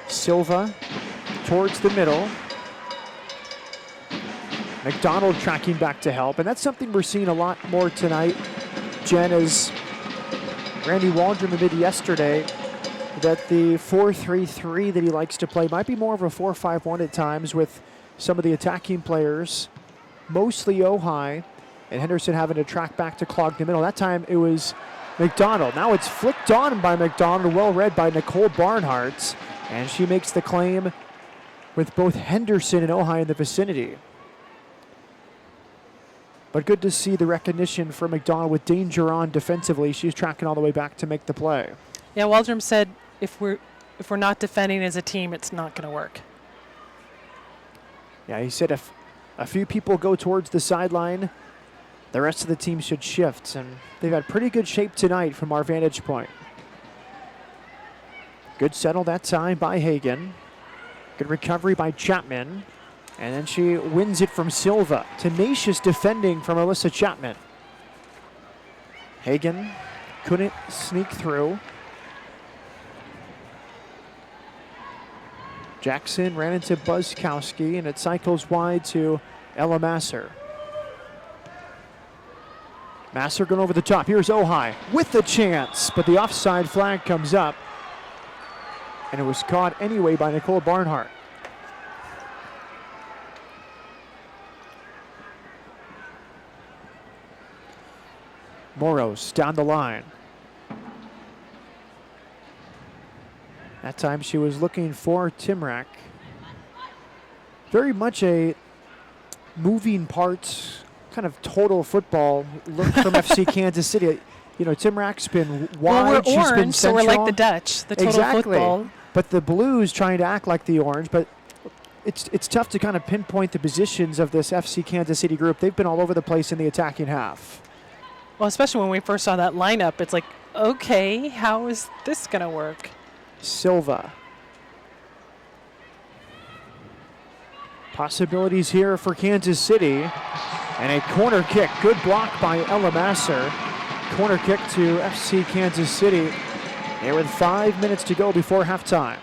Silva towards the middle. McDonald tracking back to help. And that's something we're seeing a lot more tonight. Jen, as Randy Waldrum admitted yesterday, that the 4-3-3 that he likes to play might be more of a 4-5-1 at times with some of the attacking players, mostly Ojai, and Henderson having to track back to clog the middle. That time it was McDonald. Now it's flicked on by McDonald, well read by Nicole Barnhart, and she makes the claim with both Henderson and Ojai in the vicinity. But good to see the recognition for McDonald with danger on defensively. She's tracking all the way back to make the play. Yeah, Waldrum said if we're not defending as a team, it's not going to work. Yeah, he said if a few people go towards the sideline, the rest of the team should shift. And they've had pretty good shape tonight from our vantage point. Good settle that time by Hagan. Good recovery by Chapman. And then she wins it from Silva. Tenacious defending from Alyssa Chapman. Hagen couldn't sneak through. Jackson ran into Buzzkowski, and it cycles wide to Ella Masser. Masser going over the top. Here's Ojai with the chance, but the offside flag comes up, and it was caught anyway by Nicole Barnhart. Moros down the line. That time she was looking for Timrak. Very much a moving parts, kind of total football look from FC Kansas City. You know, Timrak's been wide. Well, we're she's orange, been so we're central. like the Dutch, the total exactly. football. But the Blues trying to act like the orange, but it's tough to kind of pinpoint the positions of this FC Kansas City group. They've been all over the place in the attacking half. Well, especially when we first saw that lineup, it's like, okay, how is this going to work? Silva. Possibilities here for Kansas City. And a corner kick. Good block by Ella Masser. Corner kick to FC Kansas City. Here with 5 minutes to go before halftime.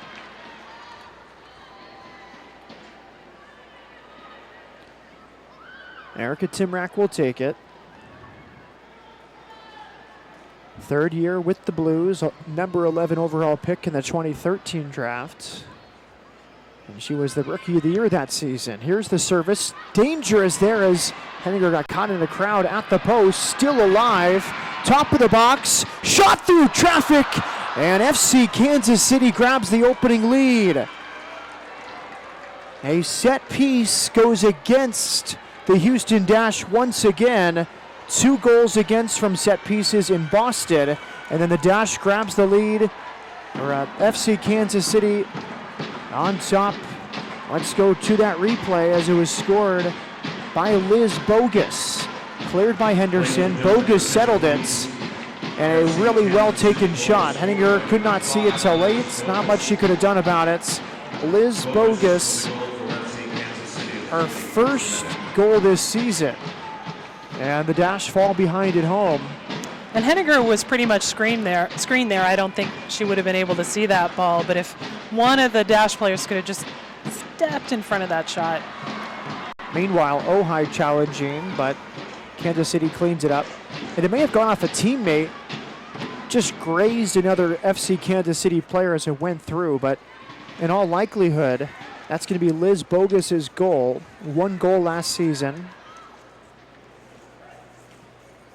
Erica Timrak will take it. Third year with the Blues, number 11 overall pick in the 2013 draft. And she was the Rookie of the Year that season. Here's the service. Dangerous there as Henninger got caught in a crowd at the post. Still alive. Top of the box. Shot through traffic. And FC Kansas City grabs the opening lead. A set piece goes against the Houston Dash once again. 2 goals against from set pieces in Boston. And then the Dash grabs the lead. FC Kansas City on top. Let's go to that replay as it was scored by Liz Bogus. Cleared by Henderson. Bogus settled it. And a really well-taken shot. Henninger could not see it till late. Not much she could have done about it. Liz Bogus, her first goal this season. And the Dash fall behind at home. And Henninger was pretty much screened there. I don't think she would have been able to see that ball. But if one of the Dash players could have just stepped in front of that shot. Meanwhile, Ojai challenging, but Kansas City cleans it up. And it may have gone off a teammate. Just grazed another FC Kansas City player as it went through. But in all likelihood, that's going to be Liz Bogus's goal. 1 goal last season.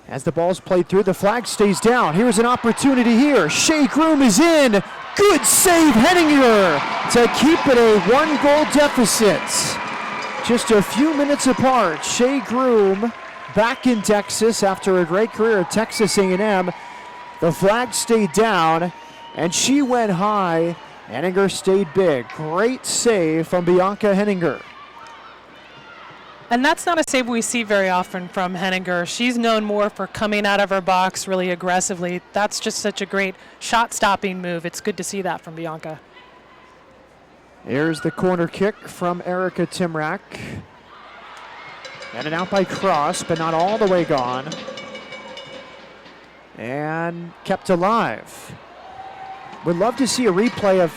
As the ball's played through, the flag stays down. Here's an opportunity here. Shea Groom is in. Good save, Henninger, to keep it a 1-goal deficit. Just a few minutes apart. Shea Groom back in Texas after a great career at Texas A&M. The flag stayed down, and she went high. Henninger stayed big. Great save from Bianca Henninger. And that's not a save we see very often from Henninger. She's known more for coming out of her box really aggressively. That's just such a great shot-stopping move. It's good to see that from Bianca. Here's the corner kick from Erica Timrak. And out by Cross, but not all the way gone. And kept alive. Would love to see a replay of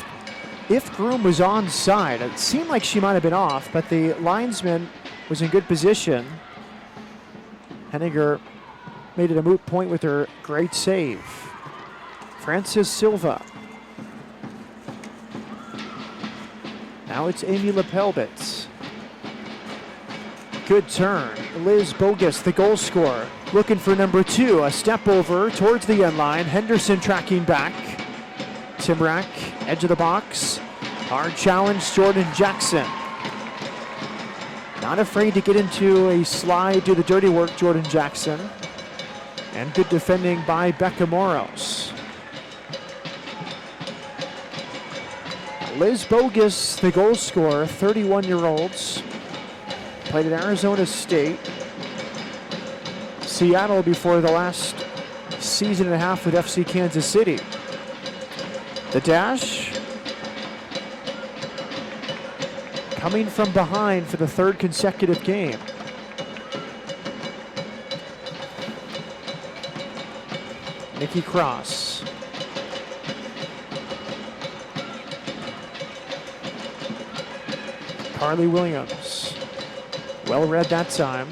if Groom was onside. It seemed like she might have been off, but the linesman was in good position. Henninger made it a moot point with her great save. Francis Silva. Now it's Amy Lepelbitz. Good turn. Liz Bogus, the goal scorer, looking for number 2. A step over towards the end line. Henderson tracking back. Timrak, edge of the box. Hard challenge, Jordan Jackson. Not afraid to get into a slide, do the dirty work, Jordan Jackson. And good defending by Becca Moros. Liz Bogus, the goal scorer, 31-year-olds. Played at Arizona State. Seattle before the last season and a half with FC Kansas City. The Dash coming from behind for the third consecutive game. Nikki Cross. Carly Williams. Well read that time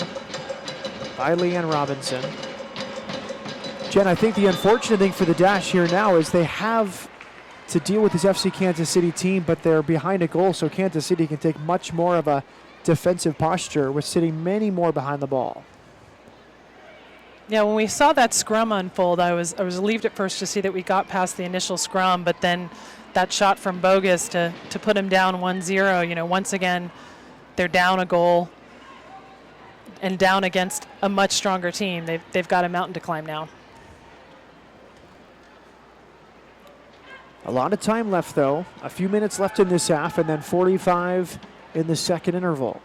by Leanne Robinson. Jen, I think the unfortunate thing for the Dash here now is they have to deal with this FC Kansas City team, but they're behind a goal, so Kansas City can take much more of a defensive posture with sitting many more behind the ball. Yeah, when we saw that scrum unfold, I was relieved at first to see that we got past the initial scrum, but then that shot from Bogus to put him down 1-0, you know, once again, they're down a goal and down against a much stronger team. They've got a mountain to climb now. A lot of time left, though. A few minutes left in this half, and then 45 in the second interval.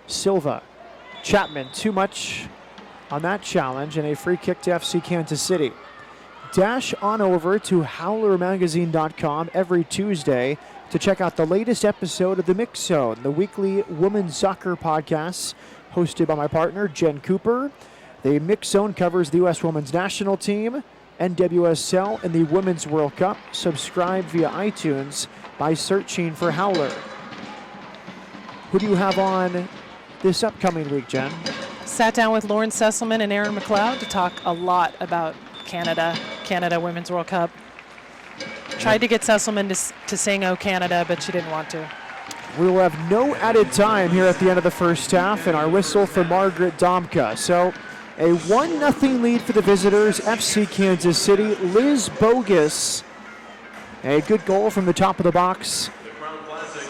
Silva, Chapman, too much on that challenge, and a free kick to FC Kansas City. Dash on over to howlermagazine.com every Tuesday to check out the latest episode of The Mix Zone, the weekly women's soccer podcast hosted by my partner, Jen Cooper. The Mix Zone covers the U.S. women's national team, NWSL, and the Women's World Cup. Subscribe via iTunes by searching for Howler. Who do you have on this upcoming week, Jen? Sat down with Lauren Sesselman and Aaron McLeod to talk a lot about Canada Women's World Cup. Tried to get Sesselman to sing "Oh Canada," but she didn't want to. We will have no added time here at the end of the first half, and our whistle for Margaret Domka. So a 1-0 lead for the visitors, FC Kansas City. Liz Bogus, a good goal from the top of the box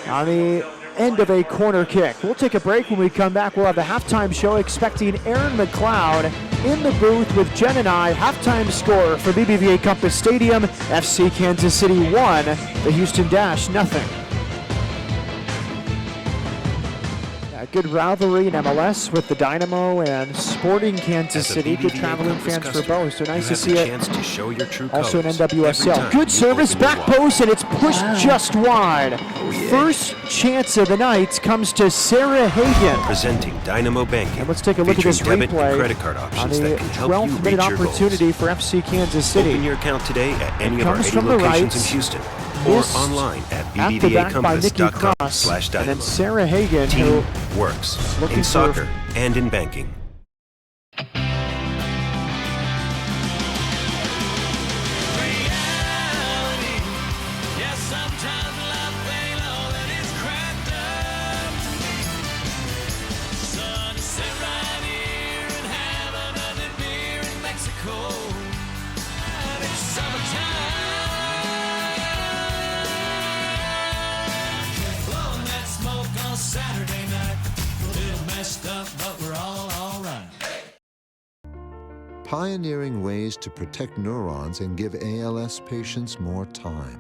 on the end of a corner kick. We'll take a break. When we come back, we'll have the halftime show, expecting Aaron McLeod in the booth with Jen and I. Halftime score for BBVA Compass Stadium, FC Kansas City 1, the Houston Dash 0. A good rivalry in MLS with the Dynamo and Sporting Kansas City. Good traveling fans for both, so nice to see it. To show your true also in NWSL. Good service, back post, and it's pushed just wide. First chance of the night comes to Sarah Hagan. Presenting Dynamo Banking. And let's take a look at this debit replay and credit card on options the that can help you 12th minute reach your opportunity goals. for FC Kansas City. Open your account today at any of our comes 80 from the locations right. in Houston or Missed online at at the back by Nikki Cross, and bbvacompass.com/dynamo. then Sarah Hagan, Team who works looking in for- soccer and in banking. Saturday night, a little messed up, but we're all right. Pioneering ways to protect neurons and give ALS patients more time.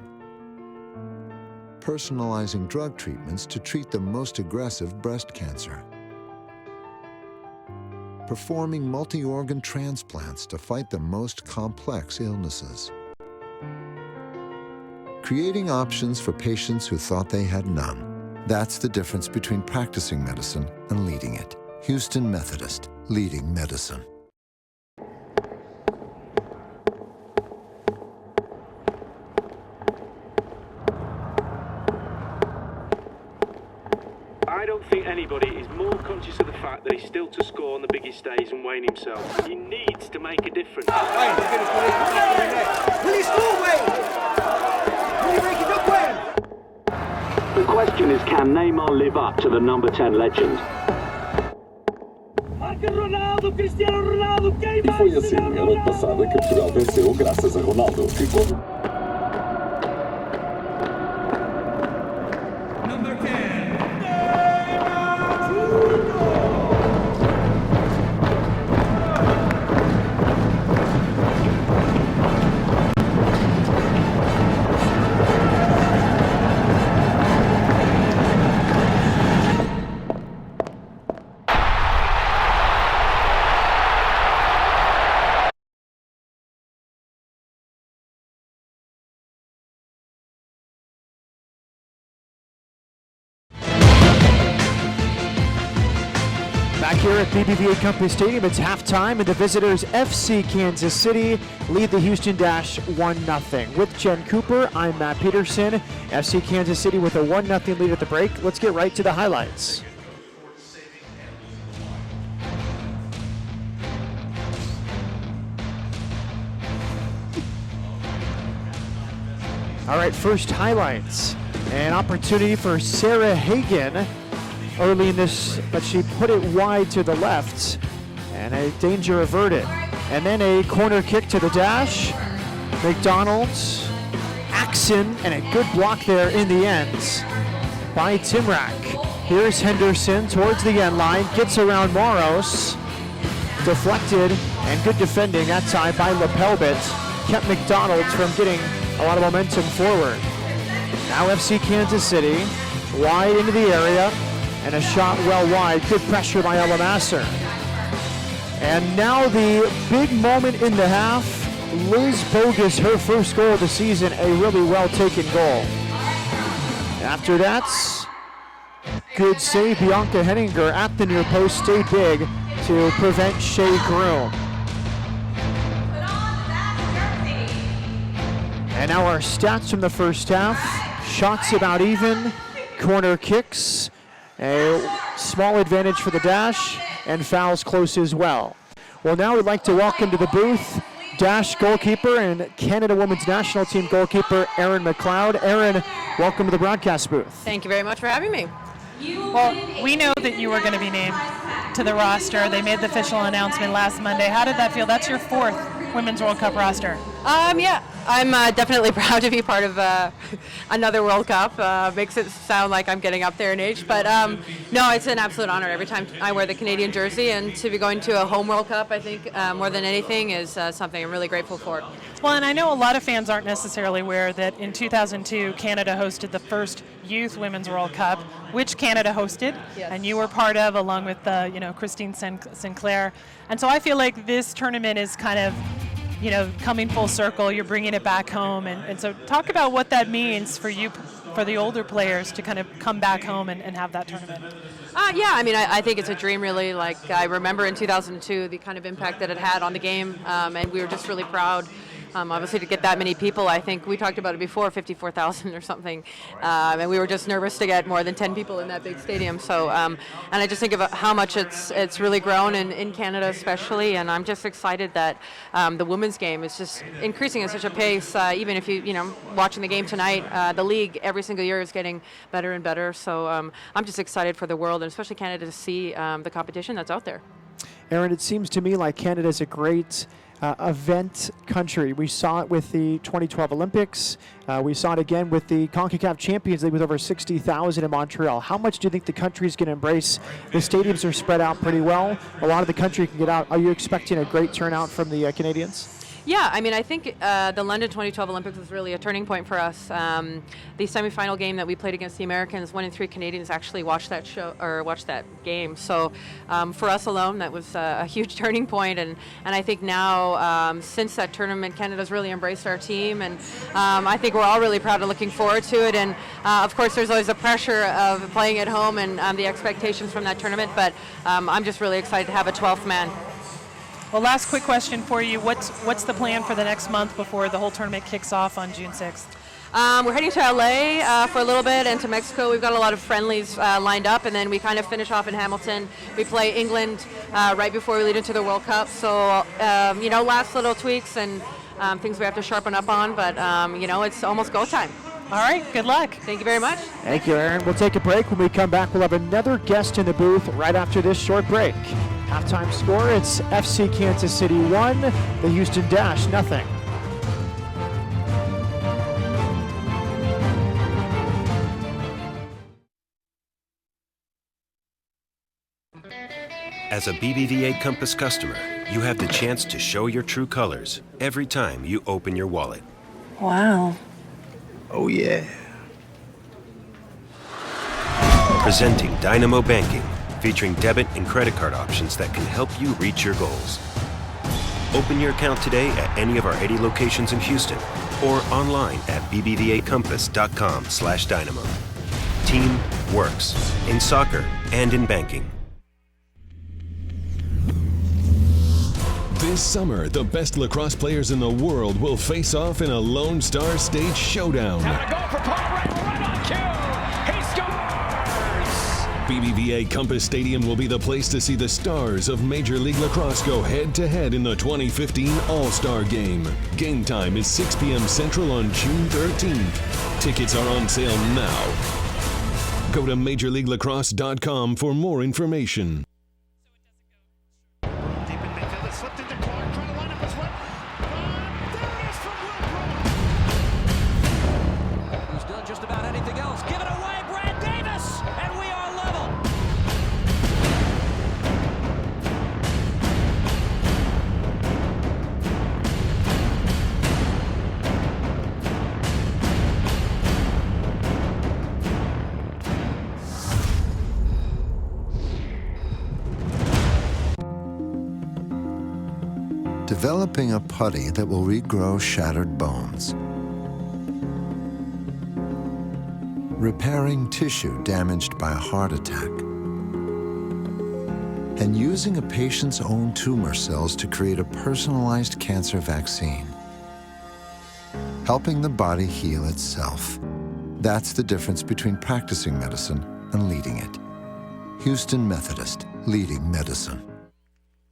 Personalizing drug treatments to treat the most aggressive breast cancer. Performing multi-organ transplants to fight the most complex illnesses. Creating options for patients who thought they had none. That's the difference between practicing medicine and leading it. Houston Methodist, leading medicine. I don't think anybody is more conscious of the fact that he's still to score on the biggest stage and Wayne himself. He needs to make a difference. The question is, can Neymar live up to the number 10 legend? E foi assim, a noite passada, que Portugal venceu graças a Ronaldo. Ficou... here at BBVA Compass Stadium. It's halftime, and the visitors FC Kansas City lead the Houston Dash 1-0. With Jen Cooper, I'm Matt Peterson. FC Kansas City with a 1-0 lead at the break. Let's get right to the highlights. All right, first highlights. An opportunity for Sarah Hagan early in this, but she put it wide to the left, and a danger averted. And then a corner kick to the Dash. McDonald's, Axon, and a good block there in the end by Timrak. Here's Henderson towards the end line, gets around Moros, deflected, and good defending that time by Lepelbit. Kept McDonald's from getting a lot of momentum forward. Now FC Kansas City, wide into the area, and a shot well wide. Good pressure by Ella Masser. And now the big moment in the half. Liz Bogus, her first goal of the season, a really well-taken goal. After that, good save. Bianca Henninger at the near post, stayed big to prevent Shea Groom. And now our stats from the first half. Shots about even, corner kicks, a small advantage for the Dash, and fouls close as well. Well, now we'd like to welcome to the booth Dash goalkeeper and Canada Women's National Team goalkeeper Erin McLeod. Erin, welcome to the broadcast booth. Thank you very much for having me. Well, we know that you were going to be named to the roster. They made the official announcement last Monday. How did that feel? That's your fourth Women's World Cup roster. Yeah, I'm definitely proud to be part of another World Cup. Makes it sound like I'm getting up there in age, but no, it's an absolute honor every time I wear the Canadian jersey, and to be going to a home World Cup, I think more than anything is something I'm really grateful for. Well, and I know a lot of fans aren't necessarily aware that in 2002, Canada hosted the first Youth Women's World Cup, which Canada hosted, yes, and you were part of, along with Christine Sinclair. And so I feel like this tournament is kind of coming full circle. You're bringing it back home, and so talk about what that means for you, for the older players to kind of come back home and have that tournament. Yeah, I mean, I think it's a dream, really. Like, I remember in 2002 the kind of impact that it had on the game, and we were just really proud. Obviously, to get that many people, I think we talked about it before, 54,000 or something, and we were just nervous to get more than 10 people in that big stadium. So, and I just think of how much it's really grown in Canada, especially, and I'm just excited that the women's game is just increasing at such a pace. Even if watching the game tonight, the league every single year is getting better and better. So, I'm just excited for the world, and especially Canada, to see the competition that's out there. Erin, it seems to me like Canada's a great event country. We saw it with the 2012 Olympics. We saw it again with the CONCACAF Champions League with over 60,000 in Montreal. How much do you think the country is going to embrace? The stadiums are spread out pretty well. A lot of the country can get out. Are you expecting a great turnout from the Canadians? Yeah, I mean, I think the London 2012 Olympics was really a turning point for us. The semifinal game that we played against the Americans, 1 in 3 Canadians actually watched that game. So for us alone, that was a huge turning point. And I think now, since that tournament, Canada's really embraced our team, and I think we're all really proud and looking forward to it. And of course, there's always the pressure of playing at home and the expectations from that tournament. But I'm just really excited to have a 12th man. Well, last quick question for you. What's the plan for the next month before the whole tournament kicks off on June 6th? We're heading to LA for a little bit, and to Mexico. We've got a lot of friendlies lined up, and then we kind of finish off in Hamilton. We play England right before we lead into the World Cup. So, last little tweaks and things we have to sharpen up on, but, it's almost go time. All right, good luck. Thank you very much. Thank you, Erin. We'll take a break. When we come back, we'll have another guest in the booth right after this short break. Halftime score, it's FC Kansas City 1, the Houston Dash 0. As a BBVA Compass customer, you have the chance to show your true colors every time you open your wallet. Wow. Oh, yeah. Presenting Dynamo Banking, featuring debit and credit card options that can help you reach your goals. Open your account today at any of our 80 locations in Houston or online at bbvacompass.com/dynamo. Team works in soccer and in banking. This summer, the best lacrosse players in the world will face off in a Lone Star State showdown. BBVA Compass Stadium will be the place to see the stars of Major League Lacrosse go head-to-head in the 2015 All-Star Game. Game time is 6 p.m. Central on June 13th. Tickets are on sale now. Go to MajorLeagueLacrosse.com for more information. Who's done just about anything else. Give it away, Brad Davis, and we are level. Developing a putty that will regrow shattered bones. Repairing tissue damaged by a heart attack. And using a patient's own tumor cells to create a personalized cancer vaccine. Helping the body heal itself. That's the difference between practicing medicine and leading it. Houston Methodist, leading medicine.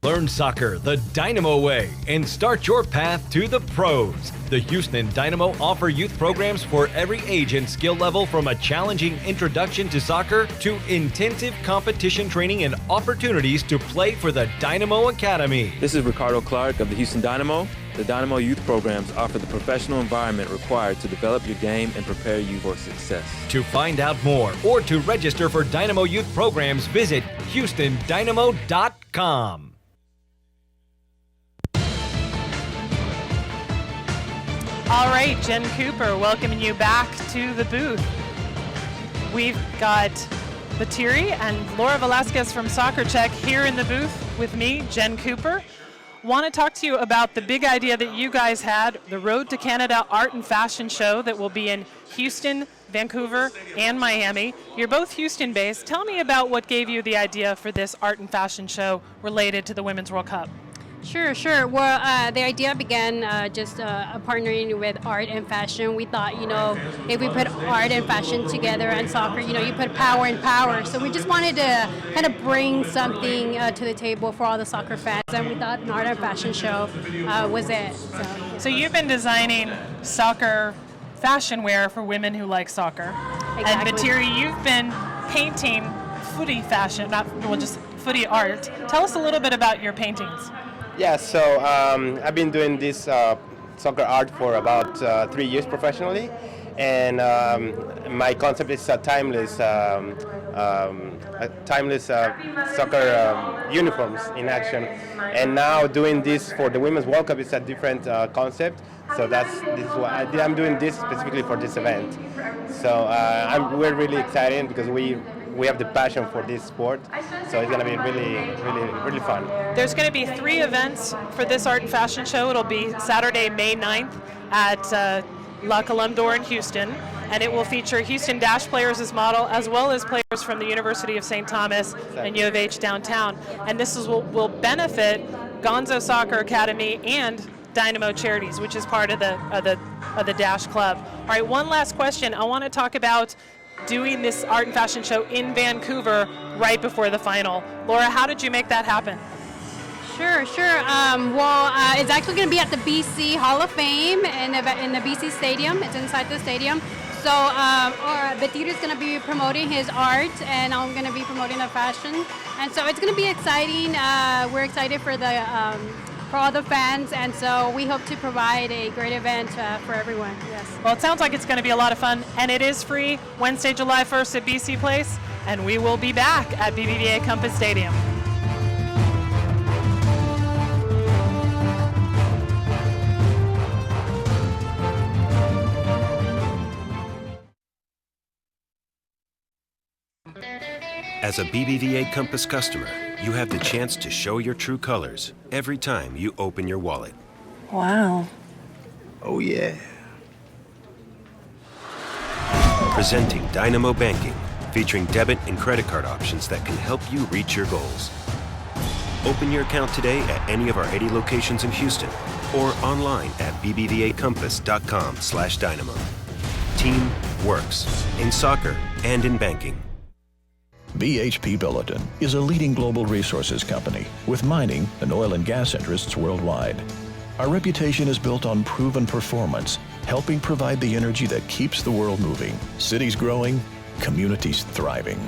Learn soccer the Dynamo way and start your path to the pros. The Houston Dynamo offer youth programs for every age and skill level, from a challenging introduction to soccer to intensive competition training and opportunities to play for the Dynamo Academy. This is Ricardo Clark of the Houston Dynamo. The Dynamo youth programs offer the professional environment required to develop your game and prepare you for success. To find out more or to register for Dynamo youth programs, visit HoustonDynamo.com. All right, Jen Cooper, welcoming you back to the booth. We've got Batiri and Laura Velasquez from Soccer Check here in the booth with me, Jen Cooper. Want to talk to you about the big idea that you guys had, the Road to Canada Art and Fashion Show that will be in Houston, Vancouver, and Miami. You're both Houston-based. Tell me about what gave you the idea for this art and fashion show related to the Women's World Cup. Sure. Well, the idea began just partnering with art and fashion. We thought, if we put art and fashion together and soccer, you put power in power. So we just wanted to kind of bring something to the table for all the soccer fans, and we thought an art and fashion show was it. So you've been designing soccer fashion wear for women who like soccer. Exactly. And Batiri, you've been painting footy fashion, just footy art. Tell us a little bit about your paintings. Yeah, so I've been doing this soccer art for about 3 years professionally, and my concept is timeless soccer uniforms in action. And now doing this for the Women's World Cup is a different concept. So this is why I'm doing this specifically for this event. So we're really excited because we have the passion for this sport, so it's going to be really fun. There's going to be 3 events for this art and fashion show. It'll be Saturday, May 9th at La Colombe d'Or in Houston, and it will feature Houston Dash players as model, as well as players from the University of St. Thomas and U of H downtown. And this will benefit Gonzo Soccer Academy and Dynamo Charities, which is part of the Dash Club. All right, one last question. I want to talk about doing this art and fashion show in Vancouver right before the final. Laura, how did you make that happen? Sure. It's actually going to be at the BC Hall of Fame in the BC Stadium. It's inside the stadium. So Batiri is going to be promoting his art, and I'm going to be promoting the fashion. And so it's going to be exciting. We're excited for all the fans, and so we hope to provide a great event for everyone. Yes. Well, it sounds like it's going to be a lot of fun, and it is free Wednesday, July 1st at BC Place, and we will be back at BBVA Compass Stadium. As a BBVA Compass customer, you have the chance to show your true colors every time you open your wallet. Wow. Oh, yeah. Presenting Dynamo Banking, featuring debit and credit card options that can help you reach your goals. Open your account today at any of our 80 locations in Houston or online at bbvacampass.com/dynamo. Team works in soccer and in banking. BHP Billiton is a leading global resources company with mining and oil and gas interests worldwide. Our reputation is built on proven performance, helping provide the energy that keeps the world moving, cities growing, communities thriving.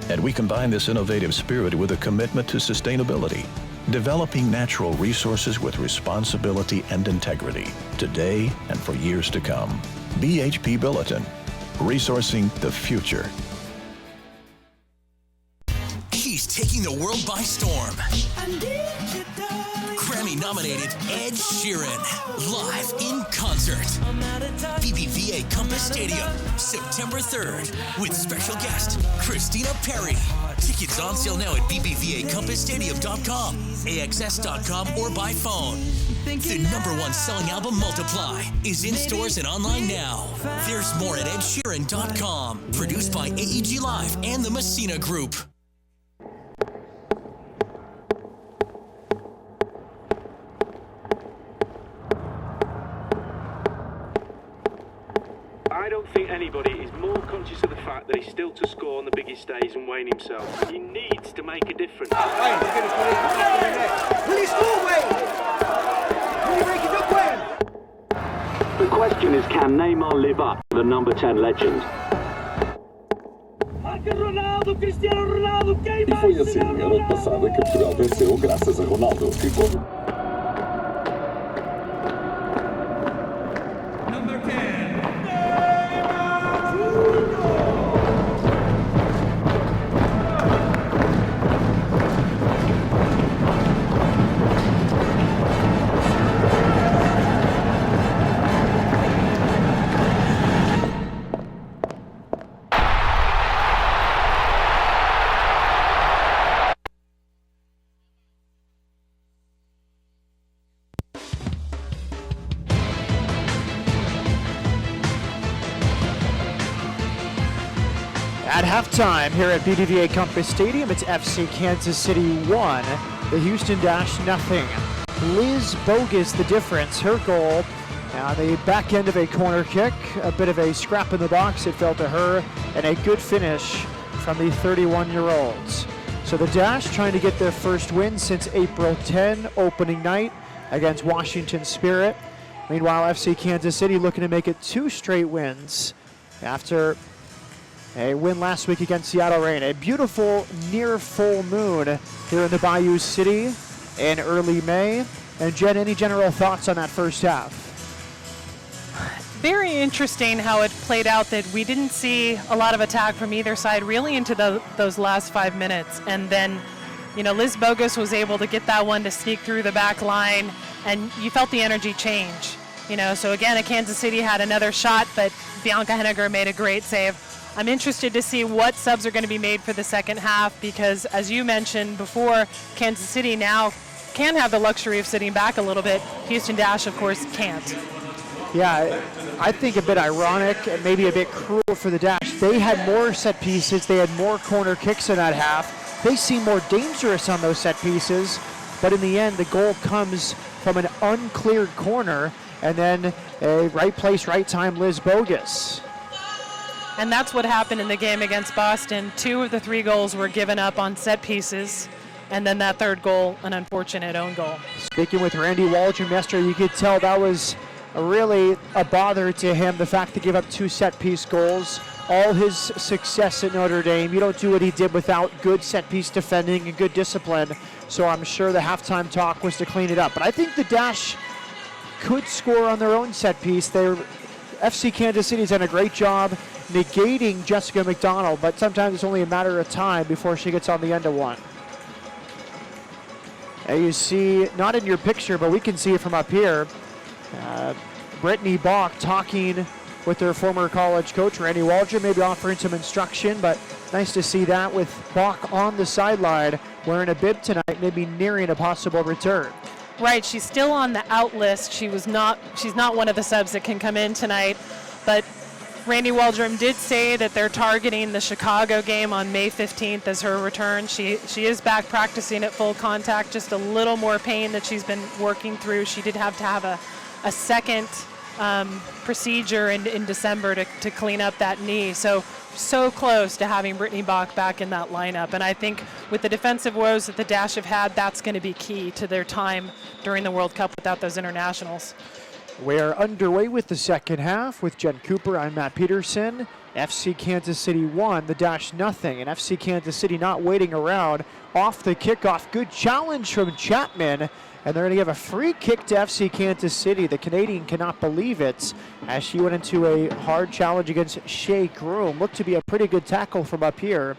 And we combine this innovative spirit with a commitment to sustainability, developing natural resources with responsibility and integrity, today and for years to come. BHP Billiton, resourcing the future. He's taking the world by storm. Grammy-nominated Ed Sheeran, live in concert. BBVA Compass Stadium, September 3rd, with special guest Christina Perri. Tickets on sale now at bbvacompassstadium.com, axs.com, or by phone. The #1 selling album, Multiply, is in stores and online now. There's more at edsheeran.com. Produced by AEG Live and the Messina Group. I don't think anybody is more conscious of the fact that he's still to score on the biggest stage and Wayne himself. He needs to make a difference. The question is, can Neymar live up to the number 10 legend? E foi assim, a noite passada, que Portugal venceu graças a Ronaldo, que quando... At halftime here at BBVA Compass Stadium, it's FC Kansas City 1, the Houston Dash nothing. Liz Bogus the difference, her goal on the back end of a corner kick, a bit of a scrap in the box, it fell to her, and a good finish from the 31-year-olds. So the Dash trying to get their first win since April 10, opening night against Washington Spirit. Meanwhile, FC Kansas City looking to make it 2 straight wins after a win last week against Seattle Reign. A beautiful near full moon here in the Bayou City in early May. And Jen, any general thoughts on that first half? Very interesting how it played out, that we didn't see a lot of attack from either side really into those last 5 minutes. And then, Liz Bogus was able to get that one to sneak through the back line, and you felt the energy change. So again, Kansas City had another shot, but Bianca Henniger made a great save. I'm interested to see what subs are going to be made for the second half because, as you mentioned before, Kansas City now can have the luxury of sitting back a little bit. Houston Dash, of course, can't. Yeah, I think a bit ironic and maybe a bit cruel for the Dash. They had more set pieces. They had more corner kicks in that half. They seem more dangerous on those set pieces, but in the end, the goal comes from an uncleared corner and then a right place, right time, Liz Bogus. And that's what happened in the game against Boston. 2 of the 3 goals were given up on set pieces, and then that third goal, an unfortunate own goal. Speaking with Randy Waldron yesterday, you could tell that was really a bother to him, the fact to give up 2 set-piece goals. All his success at Notre Dame, you don't do what he did without good set-piece defending and good discipline, so I'm sure the halftime talk was to clean it up. But I think the Dash could score on their own set-piece. FC Kansas City's done a great job negating Jessica McDonald, but sometimes it's only a matter of time before she gets on the end of one. And you see, not in your picture, but we can see it from up here, Brittany Bach talking with their former college coach, Randy Waldron, maybe offering some instruction, but nice to see that with Bach on the sideline, wearing a bib tonight, maybe nearing a possible return. Right, she's still on the out list. She's not one of the subs that can come in tonight, but Randy Waldrum did say that they're targeting the Chicago game on May 15th as her return. She is back practicing at full contact, just a little more pain that she's been working through. She did have to have a second procedure in December to clean up that knee. So close to having Brittany Bach back in that lineup. And I think with the defensive woes that the Dash have had, that's going to be key to their time during the World Cup without those internationals. We're underway with the second half with Jen Cooper. I'm Matt Peterson. FC Kansas City 1, the Dash nothing. And FC Kansas City not waiting around. Off the kickoff, good challenge from Chapman. And they're going to give a free kick to FC Kansas City. The Canadian cannot believe it as she went into a hard challenge against Shea Groom. Looked to be a pretty good tackle from up here.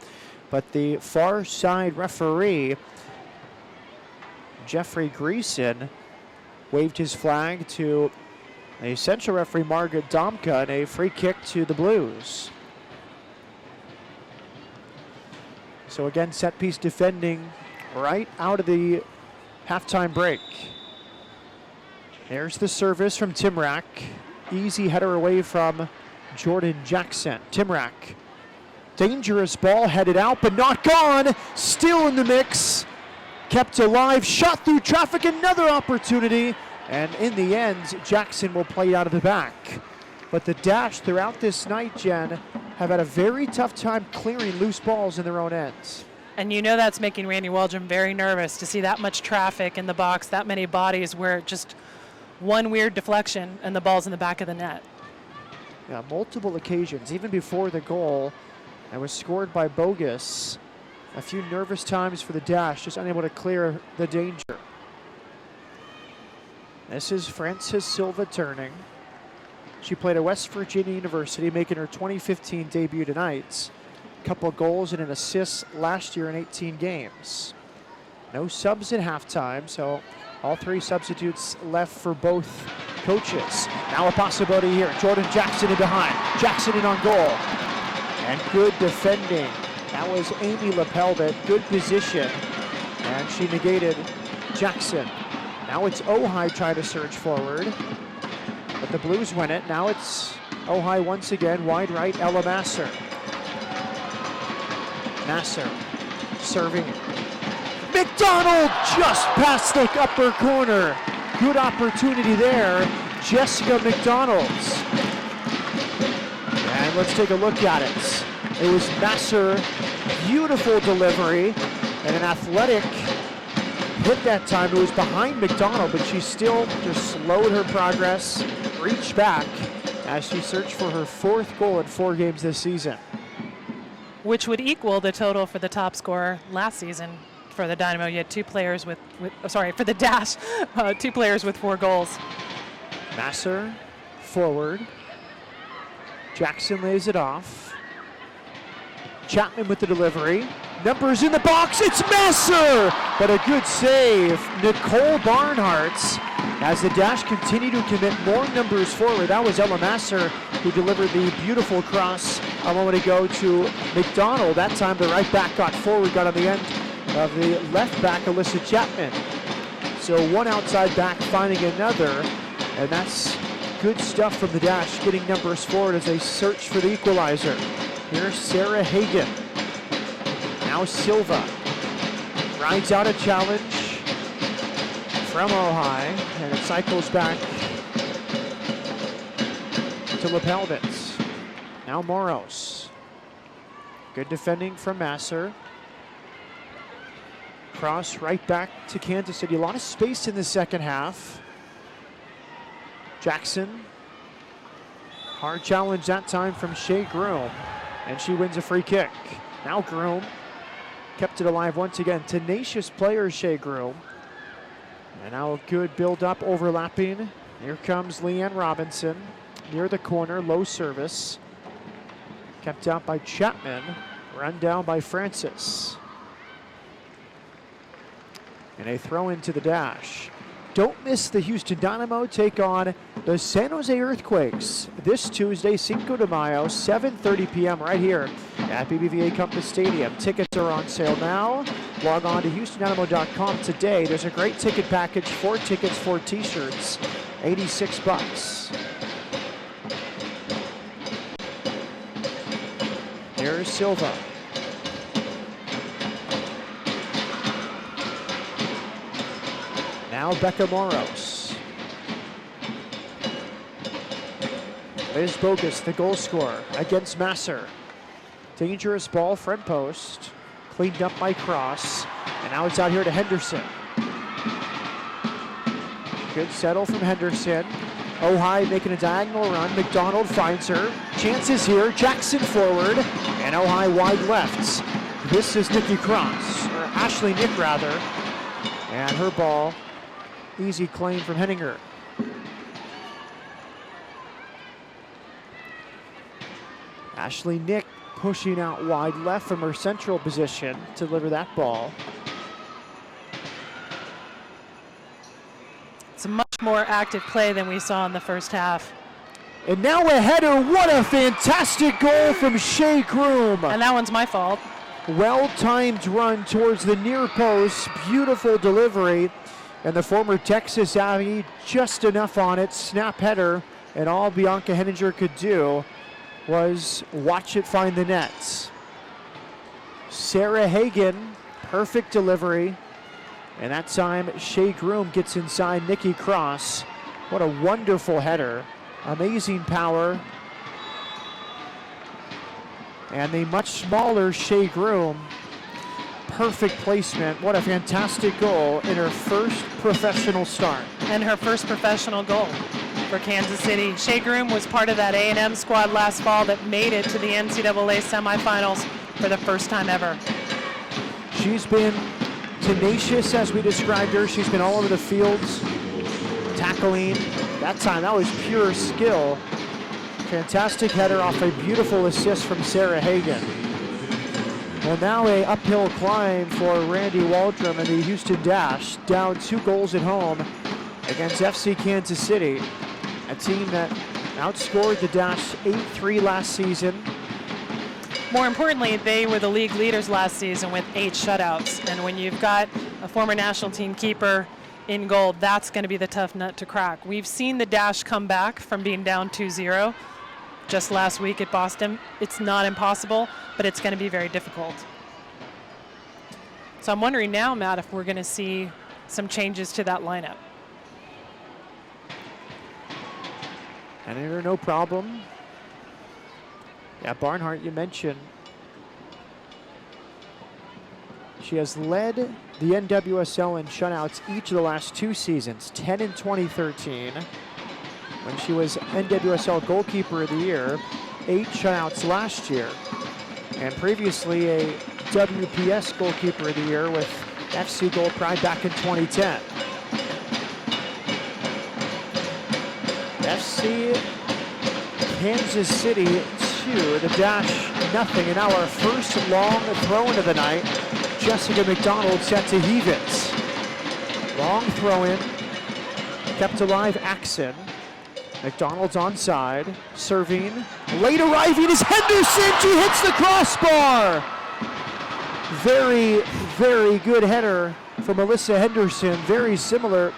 But the far side referee, Jeffrey Greason, waved his flag to a central referee, Margaret Domka, and a free kick to the Blues. So again, set piece defending right out of the halftime break. There's the service from Timrak. Easy header away from Jordan Jackson. Timrak, dangerous ball headed out, but not gone. Still in the mix. Kept alive, shot through traffic, another opportunity. And in the end, Jackson will play out of the back. But the Dash throughout this night, Jen, have had a very tough time clearing loose balls in their own ends. And you know that's making Randy Waldrum very nervous to see that much traffic in the box, that many bodies where just one weird deflection and the ball's in the back of the net. Yeah, multiple occasions, even before the goal, that was scored by Bogus. A few nervous times for the Dash, just unable to clear the danger. This is Frances Silva turning. She played at West Virginia University, making her 2015 debut tonight. A couple goals and an assist last year in 18 games. No subs at halftime, so all three substitutes left for both coaches. Now a possibility here. Jordan Jackson in behind. Jackson in on goal. And good defending. That was Amy Lepelbit. Good position. And she negated Jackson. Now it's Ojai trying to surge forward, but the Blues win it. Now it's Ojai once again, wide right, Ella Masser. Masser serving. McDonald just past the upper corner. Good opportunity there, Jessica McDonald's. And let's take a look at it. It was Masser, beautiful delivery, and an athletic hit that time. It was behind McDonald, but she still just slowed her progress, reached back as she searched for her fourth goal in 4 games this season. Which would equal the total for the top scorer last season for the Dynamo. You had 2 players for the Dash, 2 players with 4 goals. Masser forward. Jackson lays it off. Chapman with the delivery. Numbers in the box, it's Masser! But a good save, Nicole Barnhart, as the Dash continue to commit more numbers forward. That was Ella Masser who delivered the beautiful cross a moment ago to McDonald. That time the right back got forward, got on the end of the left back, Alyssa Chapman. So one outside back finding another, and that's good stuff from the Dash, getting numbers forward as they search for the equalizer. Here's Sarah Hagan. Now Silva rides out a challenge from Ojai, and it cycles back to Lepelbit. Now Moros. Good defending from Masser. Cross right back to Kansas City. A lot of space in the second half. Jackson. Hard challenge that time from Shea Groom, and she wins a free kick. Now Groom kept it alive once again. Tenacious player, Shea Groom. And now a good build-up, overlapping. Here comes Leanne Robinson. Near the corner, low service. Kept out by Chapman. Run down by Francis. And a throw into the Dash. Don't miss the Houston Dynamo take on the San Jose Earthquakes this Tuesday, Cinco de Mayo, 7:30 p.m. right here at BBVA Compass Stadium. Tickets are on sale now. Log on to HoustonDynamo.com today. There's a great ticket package, 4 tickets, 4 t-shirts, $86. Here's Silva. Now Becca Moros. Liz Bogus, the goal scorer, against Masser. Dangerous ball, front post. Cleaned up by Cross. And now it's out here to Henderson. Good settle from Henderson. Ojai making a diagonal run. McDonald finds her. Chances here. Jackson forward. And Ojai wide left. This is Nikki Cross, or Ashley Nick rather. And her ball. Easy claim from Henninger. Ashley Nick pushing out wide left from her central position to deliver that ball. It's a much more active play than we saw in the first half. And now a header. What a fantastic goal from Shea Groom. And that one's my fault. Well-timed run towards the near post. Beautiful delivery. And the former Texas Aggie just enough on it. Snap header. And all Bianca Henninger could do was watch it find the nets. Sarah Hagan, perfect delivery. And that time, Shea Groom gets inside Nikki Cross. What a wonderful header. Amazing power. And the much smaller Shea Groom. Perfect placement. What a fantastic goal in her first professional start. And her first professional goal for Kansas City. Shea Groom was part of that A&M squad last fall that made it to the NCAA semifinals for the first time ever. She's been tenacious, as we described her. She's been all over the fields, tackling. That time, that was pure skill. Fantastic header off a beautiful assist from Sarah Hagan. Well, now a uphill climb for Randy Waldrum and the Houston Dash, down 2 goals at home against FC Kansas City, a team that outscored the Dash 8-3 last season. More importantly, they were the league leaders last season with 8 shutouts. And when you've got a former national team keeper in goal, that's going to be the tough nut to crack. We've seen the Dash come back from being down 2-0 just last week at Boston. It's not impossible, but it's going to be very difficult. So I'm wondering now, Matt, if we're going to see some changes to that lineup. And no problem. Yeah, Barnhart, you mentioned. She has led the NWSL in shutouts each of the last 2 seasons, 10 in 2013, when she was NWSL Goalkeeper of the Year, 8 shutouts last year, and previously a WPS Goalkeeper of the Year with FC Gold Pride back in 2010. FC Kansas City 2, the Dash nothing, and now our first long throw in of the night. Jessica McDonald set to heave it. Long throw in, kept alive Axon. McDonald's onside, serving. Late arriving is Henderson. She hits the crossbar. Very, very good header from Alyssa Henderson. Very similar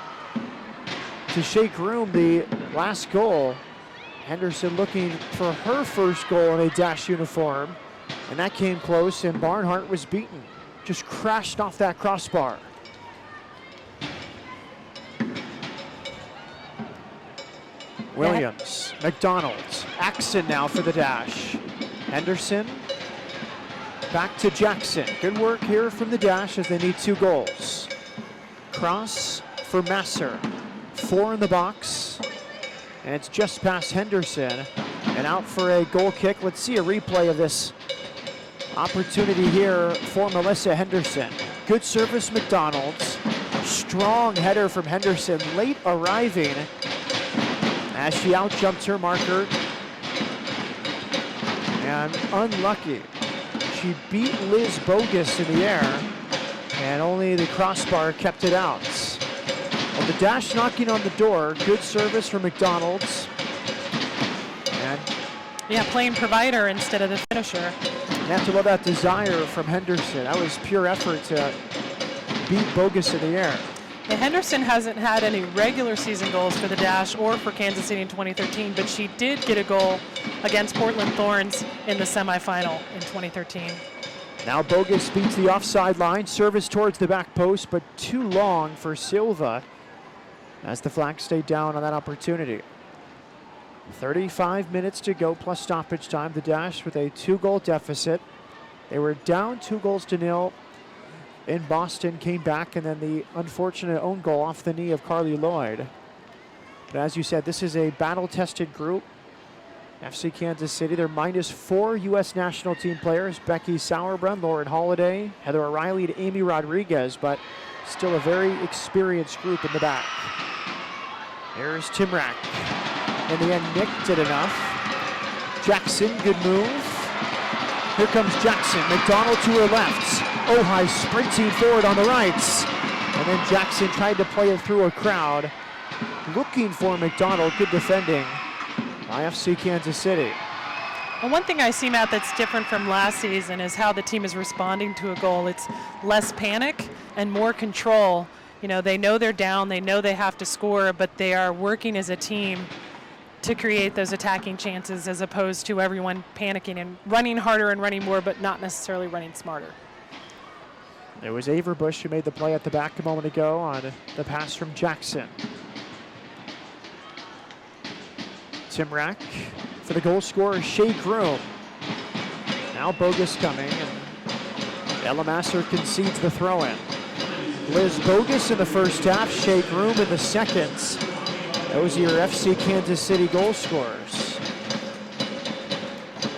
to Shea Groom, the last goal. Henderson looking for her first goal in a Dash uniform. And that came close, and Barnhart was beaten. Just crashed off that crossbar. Williams, McDonald, Axon now for the Dash. Henderson, back to Jackson. Good work here from the Dash as they need 2 goals. Cross for Masser. 4 in the box, and it's just past Henderson. And out for a goal kick. Let's see a replay of this opportunity here for Melissa Henderson. Good service, McDonald's. Strong header from Henderson, late arriving as she out-jumped her marker. And unlucky. She beat Liz Bogus in the air, and only the crossbar kept it out. Well, the Dash knocking on the door. Good service from McDonald's. And yeah, playing provider instead of the finisher. You have to love that desire from Henderson. That was pure effort to beat Bogus in the air. Well, Henderson hasn't had any regular season goals for the Dash or for Kansas City in 2013, but she did get a goal against Portland Thorns in the semifinal in 2013. Now Bogus beats the offside line. Service towards the back post, but too long for Silva as the flag stayed down on that opportunity. 35 minutes to go plus stoppage time. The Dash with a 2-goal deficit. They were down 2-0 in Boston, came back, and then the unfortunate own goal off the knee of Carly Lloyd. But as you said, this is a battle-tested group. FC Kansas City, they're minus 4 U.S. national team players, Becky Sauerbrunn, Lauren Holiday, Heather O'Reilly, and Amy Rodriguez, but still a very experienced group in the back. Here's Timrak. In the end, Nick did enough. Jackson, good move. Here comes Jackson. McDonald to her left. Ojai sprinting forward on the right. And then Jackson tried to play it through a crowd. Looking for McDonald. Good defending by FC Kansas City. Well, one thing I see, Matt, that's different from last season is how the team is responding to a goal. It's less panic and more control. You know, they know they're down, they know they have to score, but they are working as a team to create those attacking chances as opposed to everyone panicking and running harder and running more, but not necessarily running smarter. It was Averbush who made the play at the back a moment ago on the pass from Jackson. Timrak for the goal scorer, Shea Groom. Now Bogus coming, and Ella Masser concedes the throw-in. Liz Bogus in the first half, Shea Groom in the second. Those are your FC Kansas City goal scorers.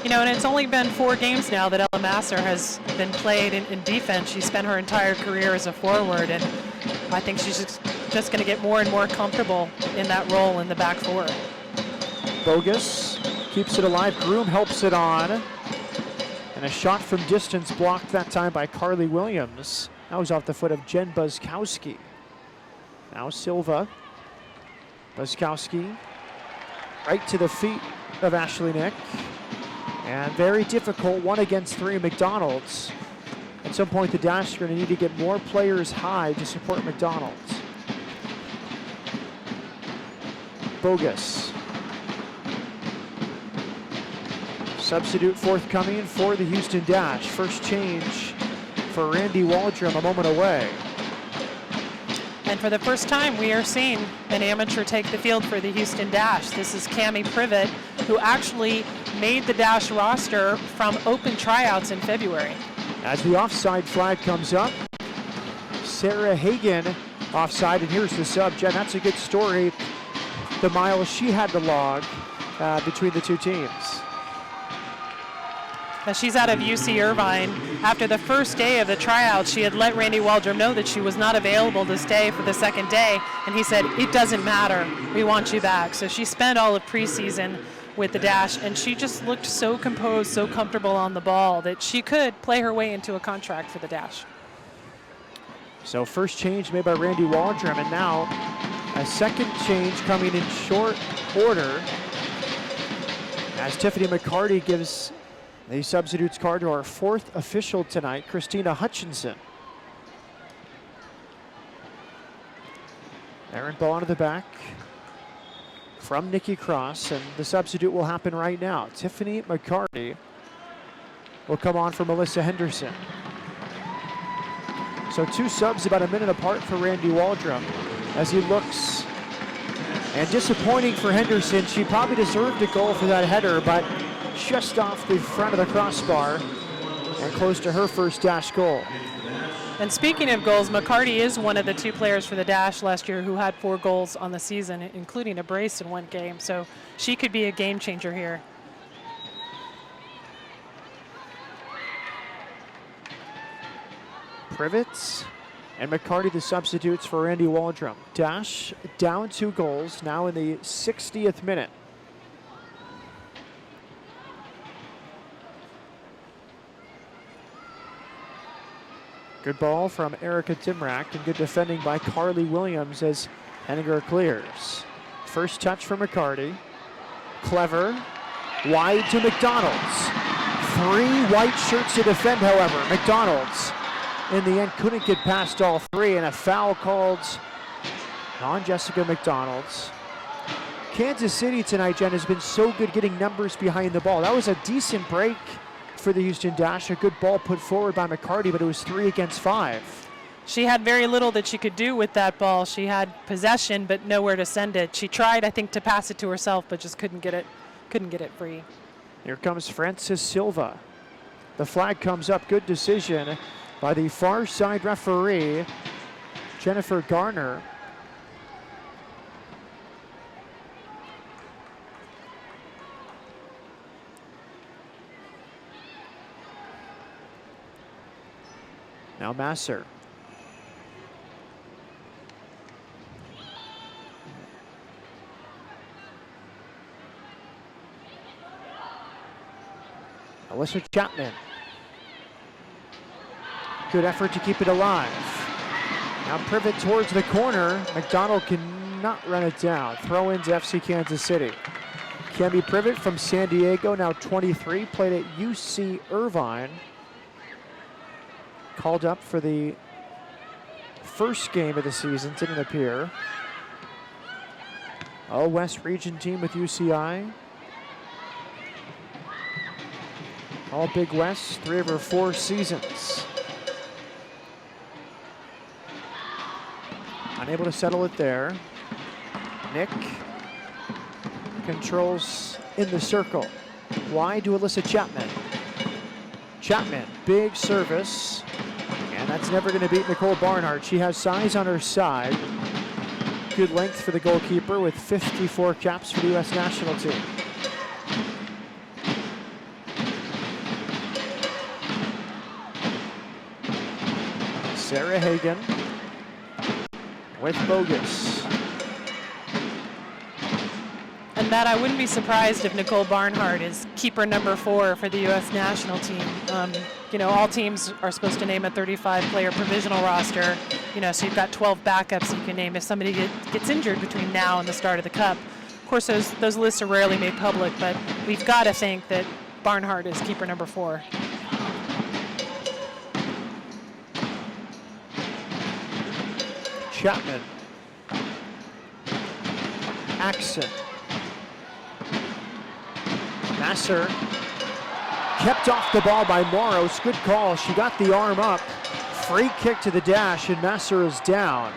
You know, and it's only been 4 games now that Ella Masser has been played in defense. She spent her entire career as a forward, and I think she's just going to get more and more comfortable in that role in the back four. Bogus keeps it alive. Groom helps it on. And a shot from distance blocked that time by Carly Williams. That was off the foot of Jen Buskowski. Now Silva. Buskowski right to the feet of Ashley Nick. And very difficult 1 against 3 McDonald's. At some point the Dash are going to need to get more players high to support McDonald's. Bogus. Substitute forthcoming for the Houston Dash. First change for Randy Waldrum a moment away. And for the first time, we are seeing an amateur take the field for the Houston Dash. This is Cammie Privet, who actually made the Dash roster from open tryouts in February. As the offside flag comes up, Sarah Hagan offside, and here's the sub. Jen, that's a good story. The miles she had to log between the two teams. Now she's out of UC Irvine. After the first day of the tryouts, she had let Randy Waldrum know that she was not available to stay for the second day, and he said, it doesn't matter, we want you back. So she spent all of preseason with the Dash, and she just looked so composed, so comfortable on the ball that she could play her way into a contract for the Dash. So first change made by Randy Waldrum, and now a second change coming in short order as Tiffany McCarty gives the substitutes card to our 4th official tonight, Christina Hutchinson. Aaron ball into the back from Nikki Cross, and the substitute will happen right now. Tiffany McCarty will come on for Melissa Henderson. So 2 subs about a minute apart for Randy Waldrum as he looks. And disappointing for Henderson. She probably deserved a goal for that header, but just off the front of the crossbar and close to her first Dash goal. And speaking of goals, McCarty is one of the 2 players for the Dash last year who had 4 goals on the season, including a brace in 1 game. So she could be a game changer here. Privets and McCarty the substitutes for Randy Waldrum. Dash down 2 goals now in the 60th minute. Good ball from Erica Timrak and good defending by Carly Williams as Henninger clears. First touch for McCarty. Clever. Wide to McDonald's. 3 white shirts to defend, however. McDonald's in the end couldn't get past all 3, and a foul called on Jessica McDonald's. Kansas City tonight, Jen, has been so good getting numbers behind the ball. That was a decent break for the Houston Dash. A good ball put forward by McCarty, but it was 3 against 5. She had very little that she could do with that ball. She had possession, but nowhere to send it. She tried, I think, to pass it to herself, but just couldn't get it free. Here comes Francis Silva. The flag comes up. Good decision by the far side referee, Jennifer Garner. Now Masser. Alyssa Chapman. Good effort to keep it alive. Now Privet towards the corner. McDonald cannot run it down. Throw into FC Kansas City. Cami Privet from San Diego, now 23, played at UC Irvine. Called up for the first game of the season, didn't appear. All West Region team with UCI. All Big West, 3 of her 4 seasons. Unable to settle it there. Nick controls in the circle. Wide to Alyssa Chapman. Chapman, big service. And that's never going to beat Nicole Barnhart. She has size on her side. Good length for the goalkeeper with 54 caps for the U.S. national team. Sarah Hagen with Bogus. And Matt, I wouldn't be surprised if Nicole Barnhart is keeper number 4 for the U.S. national team. You know, all teams are supposed to name a 35-player provisional roster. You know, so you've got 12 backups you can name if somebody gets injured between now and the start of the Cup. Of course, those lists are rarely made public, but we've got to think that Barnhart is keeper number 4. Chapman. Axon. Masser kept off the ball by Moros. Good call. She got the arm up. Free kick to the dash, and Masser is down.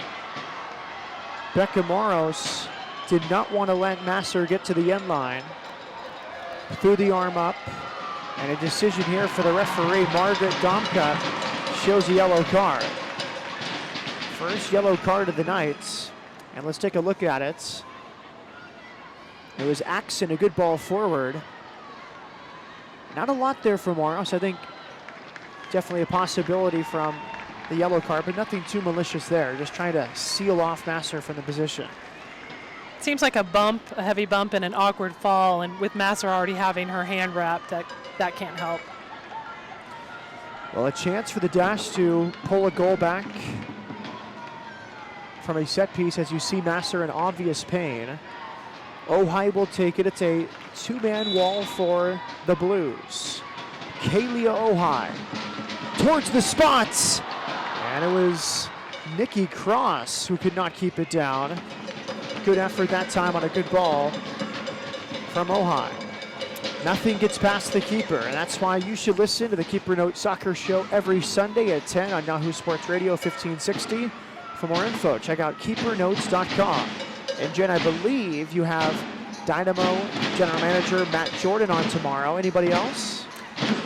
Becca Moros did not want to let Masser get to the end line. Threw the arm up, and a decision here for the referee, Margaret Domka, shows a yellow card. First yellow card of the night, and let's take a look at it. It was Axon, a good ball forward. Not a lot there for Moros. I think definitely a possibility from the yellow card, but nothing too malicious there. Just trying to seal off Masser from the position. Seems like a bump, a heavy bump and an awkward fall, and with Masser already having her hand wrapped, that can't help. Well, a chance for the Dash to pull a goal back from a set piece as you see Masser in obvious pain. Ojai will take it. It's a 2-man wall for the Blues. Kalia Ojai towards the spots. And it was Nikki Cross who could not keep it down. Good effort that time on a good ball from Ojai. Nothing gets past the keeper, and that's why you should listen to the Keeper Note Soccer Show every Sunday at 10 on Yahoo Sports Radio 1560. For more info, check out keepernotes.com. And Jen, I believe you have Dynamo General Manager Matt Jordan on tomorrow. Anybody else?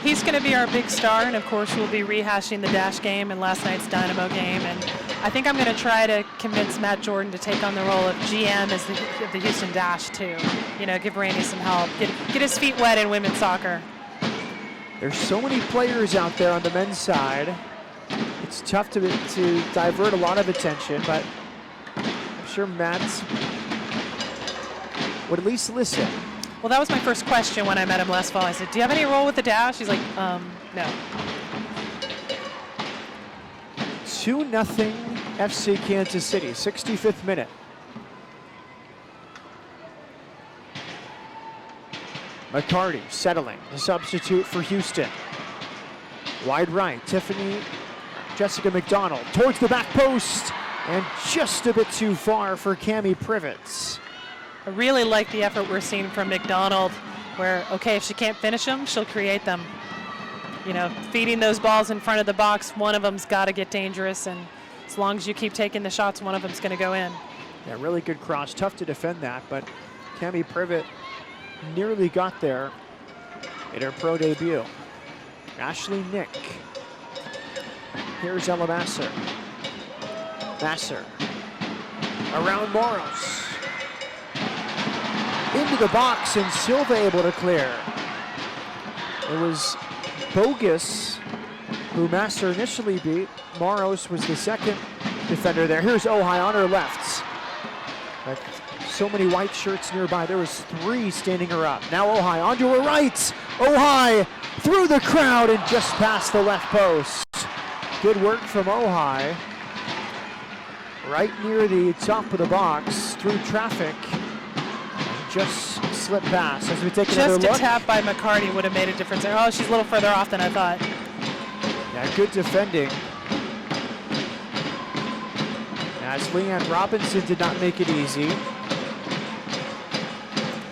He's going to be our big star, and of course we'll be rehashing the Dash game and last night's Dynamo game. And I think I'm going to try to convince Matt Jordan to take on the role of GM as the Houston Dash too. You know, give Randy some help, get his feet wet in women's soccer. There's so many players out there on the men's side. It's tough to divert a lot of attention, but I'm sure Matt would at least listen. Well, that was my first question when I met him last fall. I said, do you have any role with the Dash? He's like, no. 2-0 FC Kansas City, 65th minute. McCarty settling, the substitute for Houston. Wide right, Jessica McDonald towards the back post. And just a bit too far for Cammie Privets. I really like the effort we're seeing from McDonald, where, okay, if she can't finish them, she'll create them. You know, feeding those balls in front of the box, one of them's got to get dangerous, and as long as you keep taking the shots, one of them's going to go in. Yeah, really good cross. Tough to defend that, but Cammie Privet nearly got there in her pro debut. Ashley Nick. Here's Ella Masser. Masser around Moros. Into the box, and Silva able to clear. It was Bogus who Masser initially beat. Moros was the second defender there. Here's Ojai on her left. But so many white shirts nearby. There was 3 standing her up. Now Ojai onto her right. Ojai through the crowd and just past the left post. Good work from Ojai. Right near the top of the box, through traffic. Just slip past as we take another look. Just a tap by McCarty would have made a difference. Oh, she's a little further off than I thought. Yeah, good defending. As Leanne Robinson did not make it easy.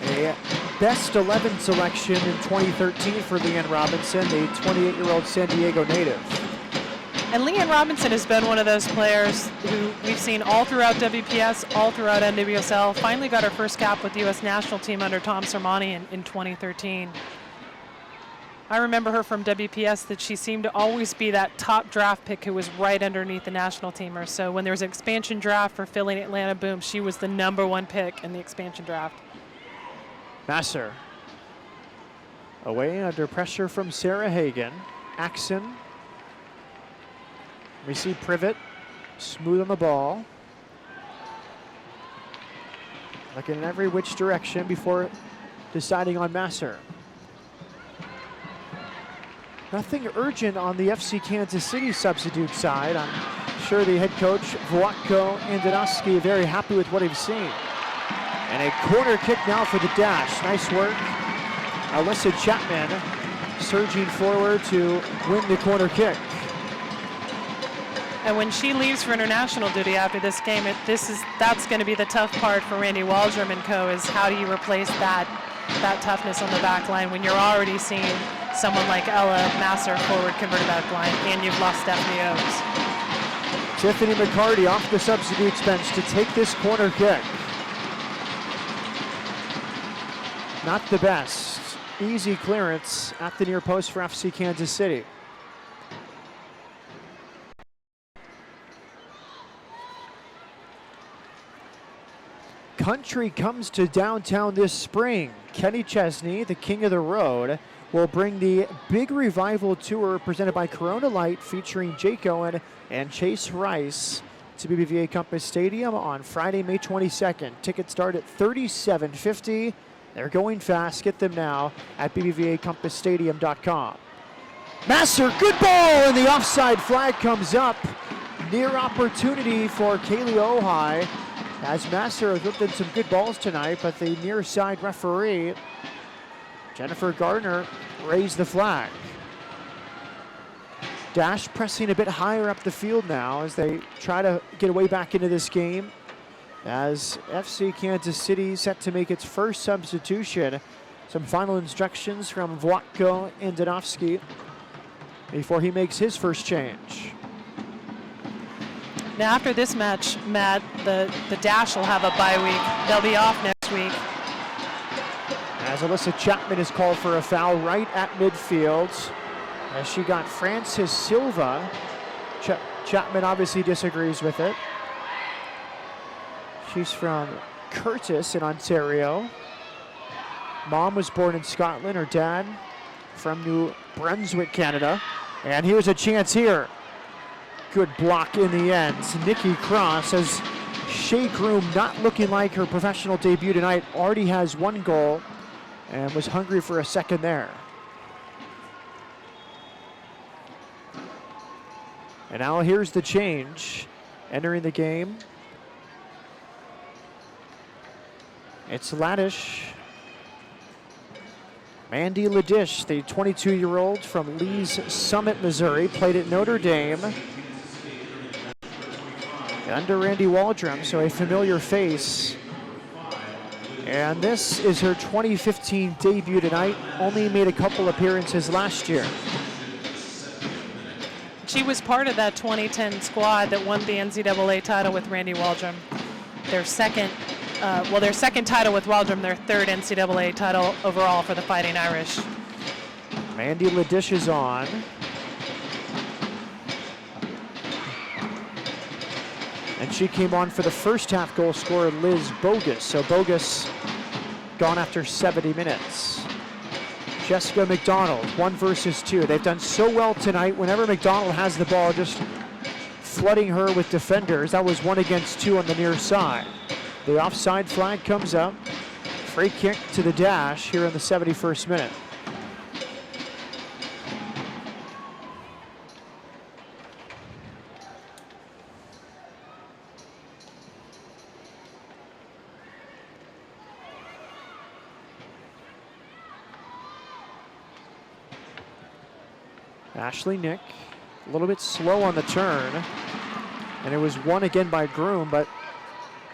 A best 11 selection in 2013 for Leanne Robinson, the 28-year-old San Diego native. And Leanne Robinson has been one of those players who we've seen all throughout WPS, all throughout NWSL. Finally got her first cap with the U.S. national team under Tom Sermani in 2013. I remember her from WPS that she seemed to always be that top draft pick who was right underneath the national teamers. So when there was an expansion draft for Philly and Atlanta Boom, she was the #1 pick in the expansion draft. Masser away under pressure from Sarah Hagan. Axon. We see Privet smooth on the ball. Looking in every which direction before deciding on Masser. Nothing urgent on the FC Kansas City substitute side. I'm sure the head coach, Wojtko Andonovski, very happy with what he's seen. And a corner kick now for the Dash. Nice work. Alyssa Chapman surging forward to win the corner kick. And when she leaves for international duty after this game, that's going to be the tough part for Randy Waldrum and co. Is how do you replace that toughness on the back line when you're already seeing someone like Ella Masser forward converted back line, and you've lost Stephanie Oakes. Tiffany McCarty off the substitutes bench to take this corner kick. Not the best. Easy clearance at the near post for FC Kansas City. Country comes to downtown this spring. Kenny Chesney, the king of the road, will bring the Big Revival Tour presented by Corona Light featuring Jake Owen and Chase Rice to BBVA Compass Stadium on Friday, May 22nd. Tickets start at $37.50. They're going fast. Get them now at bbvacompassstadium.com. Masser, good ball, and the offside flag comes up. Near opportunity for Kaylee Ojai, as Masser has looked at some good balls tonight, but the near side referee, Jennifer Gardner, raised the flag. Dash pressing a bit higher up the field now as they try to get way back into this game. As FC Kansas City set to make its first substitution. Some final instructions from Wojtko Andonovski before he makes his first change. Now after this match, Matt, the Dash will have a bye week. They'll be off next week. As Alyssa Chapman is called for a foul right at midfield, as she got Frances Silva. Chapman obviously disagrees with it. She's from Curtis in Ontario. Mom was born in Scotland, her dad from New Brunswick, Canada. And here's a chance here. Good block in the end. Nikki Cross, as Shea Groom, not looking like her professional debut tonight, already has 1 goal and was hungry for a second there. And now here's the change. Entering the game, it's Laddish. Mandy Ladish, the 22-year-old from Lee's Summit, Missouri, played at Notre Dame. under Randy Waldrum, so a familiar face. And this is her 2015 debut tonight. Only made a couple appearances last year. She was part of that 2010 squad that won the NCAA title with Randy Waldrum. Their second title with Waldrum, their third NCAA title overall for the Fighting Irish. Mandy Ladish is on. And she came on for the first half goal scorer, Liz Bogus. So Bogus gone after 70 minutes. Jessica McDonald, 1 versus 2. They've done so well tonight. Whenever McDonald has the ball, just flooding her with defenders. That was 1 against 2 on the near side. The offside flag comes up. Free kick to the Dash here in the 71st minute. Ashley Nick, a little bit slow on the turn. And it was won again by Groom, but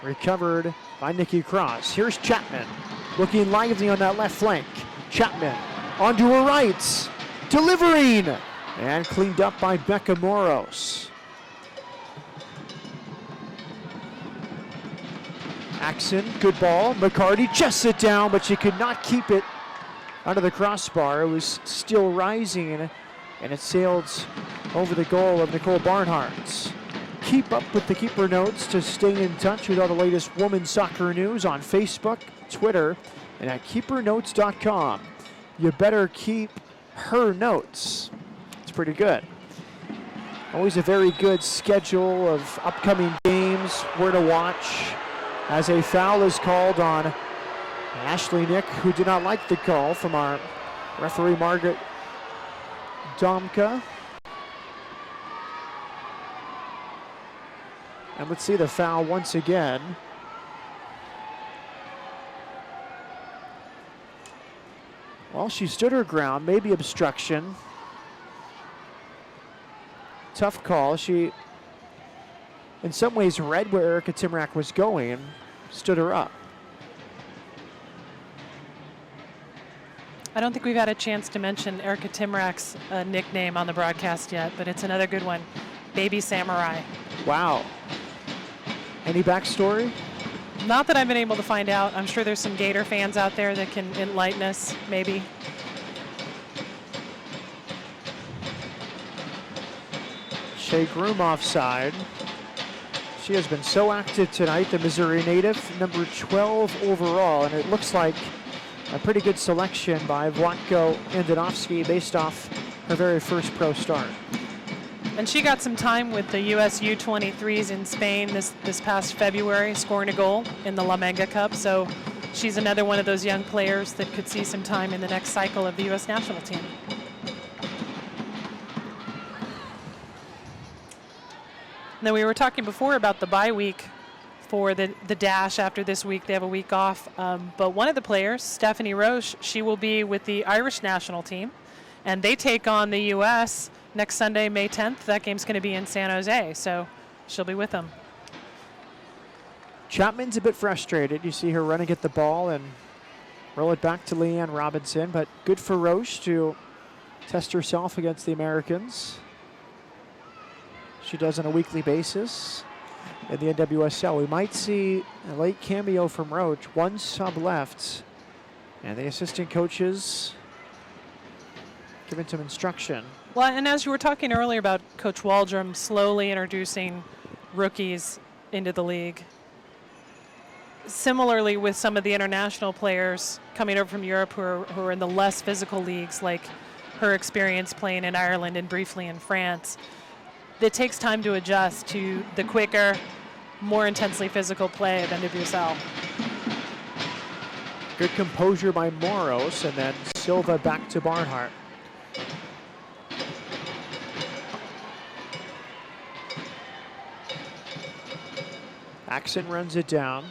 recovered by Nikki Cross. Here's Chapman, looking lively on that left flank. Chapman onto her right, delivering, and cleaned up by Becca Moros. Axon, good ball. McCarty chests it down, but she could not keep it under the crossbar. It was still rising, and it sailed over the goal of Nicole Barnhart. Keep up with the Keeper Notes to stay in touch with all the latest women's soccer news on Facebook, Twitter, and at keepernotes.com. You better keep her notes. It's pretty good. Always a very good schedule of upcoming games, where to watch, as a foul is called on Ashley Nick, who did not like the call from our referee, Margaret Domka. And let's see the foul once again. Well, she stood her ground, maybe obstruction. Tough call. She, in some ways, read where Erica Timrak was going and stood her up. I don't think we've had a chance to mention Erica Timrak's nickname on the broadcast yet, but it's another good one, Baby Samurai. Wow. Any backstory? Not that I've been able to find out. I'm sure there's some Gator fans out there that can enlighten us, maybe. Shea Groom offside. She has been so active tonight, the Missouri native, number 12 overall, and it looks like a pretty good selection by Vlatko Andonovsky based off her very first pro start. And she got some time with the US U23s in Spain this past February, scoring a goal in the La Manga Cup. So she's another one of those young players that could see some time in the next cycle of the US national team. Now, we were talking before about the bye week for the Dash after this week. They have a week off. But one of the players, Stephanie Roche, she will be with the Irish national team. And they take on the U.S. next Sunday, May 10th. That game's going to be in San Jose, so she'll be with them. Chapman's a bit frustrated. You see her running at the ball and roll it back to Leanne Robinson, but good for Roche to test herself against the Americans. She does on a weekly basis in the NWSL. We might see a late cameo from Roche, 1 sub left, and the assistant coaches giving some instruction. Well, and as you were talking earlier about Coach Waldrum slowly introducing rookies into the league, similarly with some of the international players coming over from Europe who are in the less physical leagues, like her experience playing in Ireland and briefly in France, it takes time to adjust to the quicker, more intensely physical play of NWSL. Good composure by Moros, and then Silva back to Barnhart. Axon runs it down.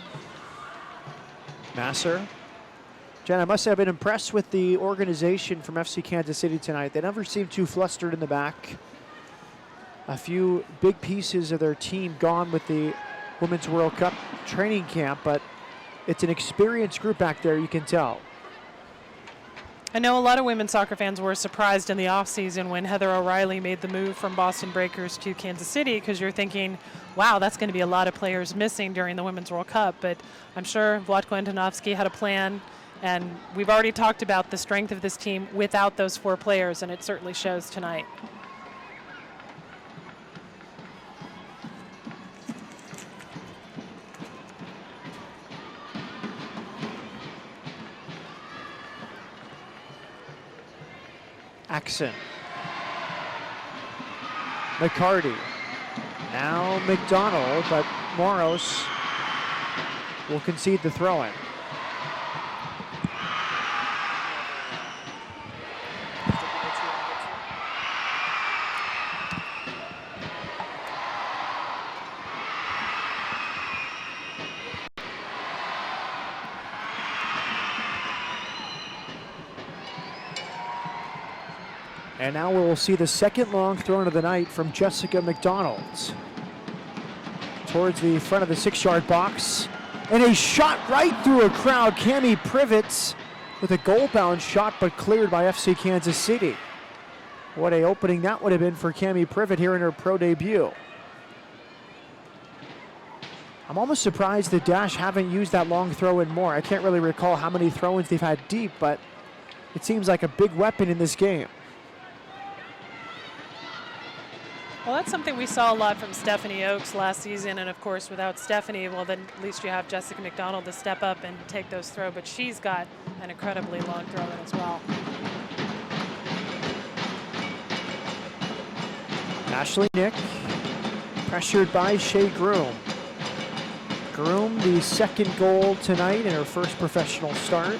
Nasser. Jen, I must have been impressed with the organization from FC Kansas City tonight. They never seem too flustered in the back. a few big pieces of their team gone with the Women's World Cup training camp, but it's an experienced group back there, you can tell. I know a lot of women's soccer fans were surprised in the offseason when Heather O'Reilly made the move from Boston Breakers to Kansas City, because you're thinking, wow, that's going to be a lot of players missing during the Women's World Cup. But I'm sure Vlatko Antonovsky had a plan, and we've already talked about the strength of this team without those 4 players, and it certainly shows tonight. Axon. McCarty. Now McDonald, but Moros will concede the throw-in. And now we'll see the second long throw of the night from Jessica McDonald. Towards the front of the 6-yard box. And a shot right through a crowd. Cami Privett with a goal-bound shot, but cleared by FC Kansas City. What a opening that would have been for Cami Privett here in her pro debut. I'm almost surprised the Dash haven't used that long throw-in more. I can't really recall how many throw-ins they've had deep, but it seems like a big weapon in this game. Well, that's something we saw a lot from Stephanie Oakes last season, and of course without Stephanie, well then at least you have Jessica McDonald to step up and take those throws, but she's got an incredibly long throw in as well. Ashley Nick, pressured by Shea Groom. Groom, the second goal tonight in her first professional start.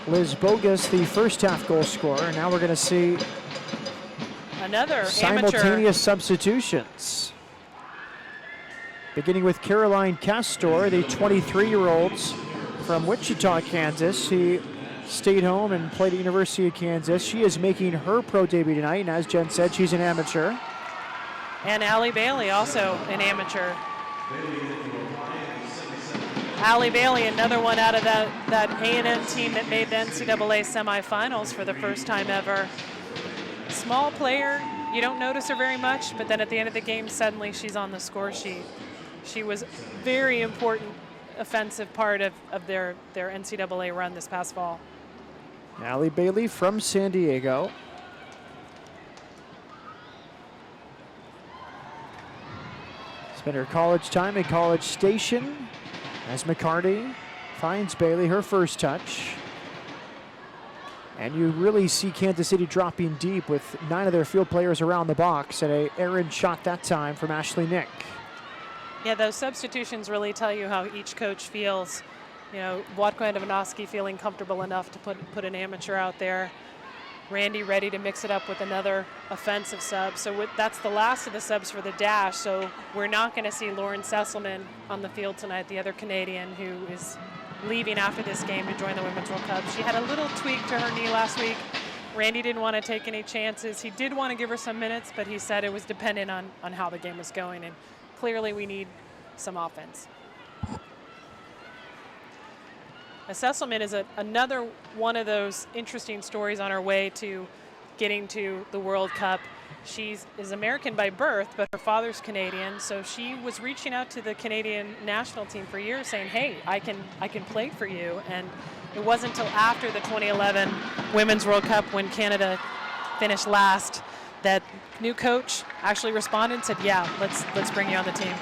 Liz Bogus, the first half goal scorer, and now we're going to see another simultaneous substitutions. Beginning with Caroline Castor, the 23-year-olds from Wichita, Kansas. She stayed home and played at University of Kansas. She is making her pro debut tonight, and as Jen said, she's an amateur. And Allie Bailey, also an amateur. Allie Bailey, another one out of that A&M team that made the NCAA semifinals for the first time ever. Small player, you don't notice her very much, but then at the end of the game, suddenly she's on the score sheet. She was very important offensive part of their NCAA run this past fall. Allie Bailey from San Diego. Spent her college time at College Station as McCarty finds Bailey her first touch. And you really see Kansas City dropping deep with 9 of their field players around the box, and a errant shot that time from Ashley Nick. Yeah, those substitutions really tell you how each coach feels. You know, Vlatko Antonovsky feeling comfortable enough to put an amateur out there. Randy ready to mix it up with another offensive sub. So that's the last of the subs for the Dash. So we're not going to see Lauren Sesselman on the field tonight, the other Canadian who is leaving after this game to join the Women's World Cup. She had a little tweak to her knee last week. Randy didn't want to take any chances. He did want to give her some minutes, but he said it was dependent on how the game was going, and clearly we need some offense. Sesselman is another one of those interesting stories on her way to getting to the World Cup. She is American by birth, but her father's Canadian, so she was reaching out to the Canadian national team for years saying, hey, I can play for you. And it wasn't until after the 2011 Women's World Cup, when Canada finished last, that new coach actually responded and said, yeah, let's bring you on the team.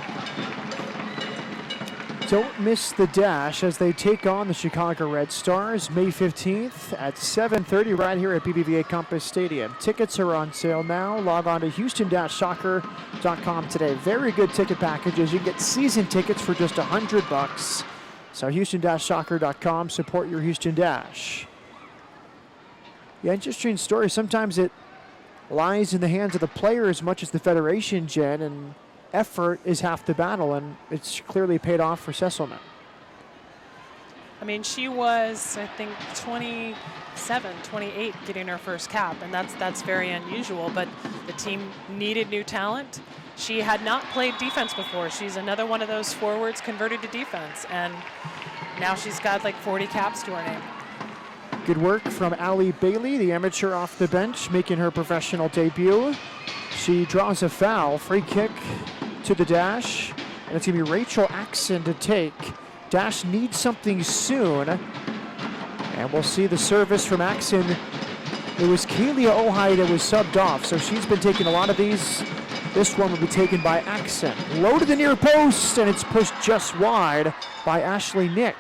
Don't miss the Dash as they take on the Chicago Red Stars May 15th at 7:30 right here at BBVA Compass Stadium. Tickets are on sale now. Log on to houston-soccer.com today. Very good ticket packages. You can get season tickets for just $100. So houston-soccer.com. Support your Houston Dash. Yeah, interesting story. Sometimes it lies in the hands of the player as much as the federation, Jen, and effort is half the battle, and it's clearly paid off for Sesselman. I mean, she was, I think, 27, 28 getting her first cap, and that's very unusual, but the team needed new talent. She had not played defense before. She's another one of those forwards converted to defense, and now she's got like 40 caps to her name. Good work from Allie Bailey, the amateur off the bench, making her professional debut. She draws a foul, free kick to the Dash, and it's going to be Rachel Axon to take. Dash needs something soon, and we'll see the service from Axon. It was Kalia Ohai that was subbed off, so she's been taking a lot of these. This one will be taken by Axon. Low to the near post, and it's pushed just wide by Ashley Nick.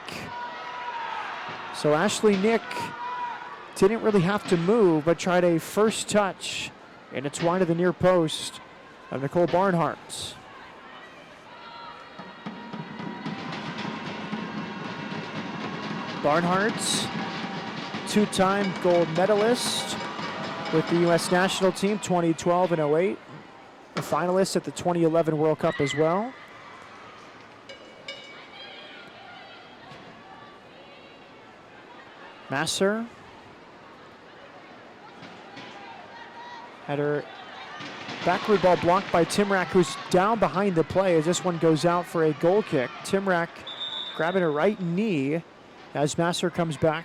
So Ashley Nick didn't really have to move, but tried a first touch, and it's wide of the near post of Nicole Barnhart. Barnhart, two-time gold medalist with the U.S. national team, 2012 and 08. A finalist at the 2011 World Cup as well. Masser had her backward ball blocked by Timrak, who's down behind the play as this one goes out for a goal kick. Timrak grabbing her right knee as Masser comes back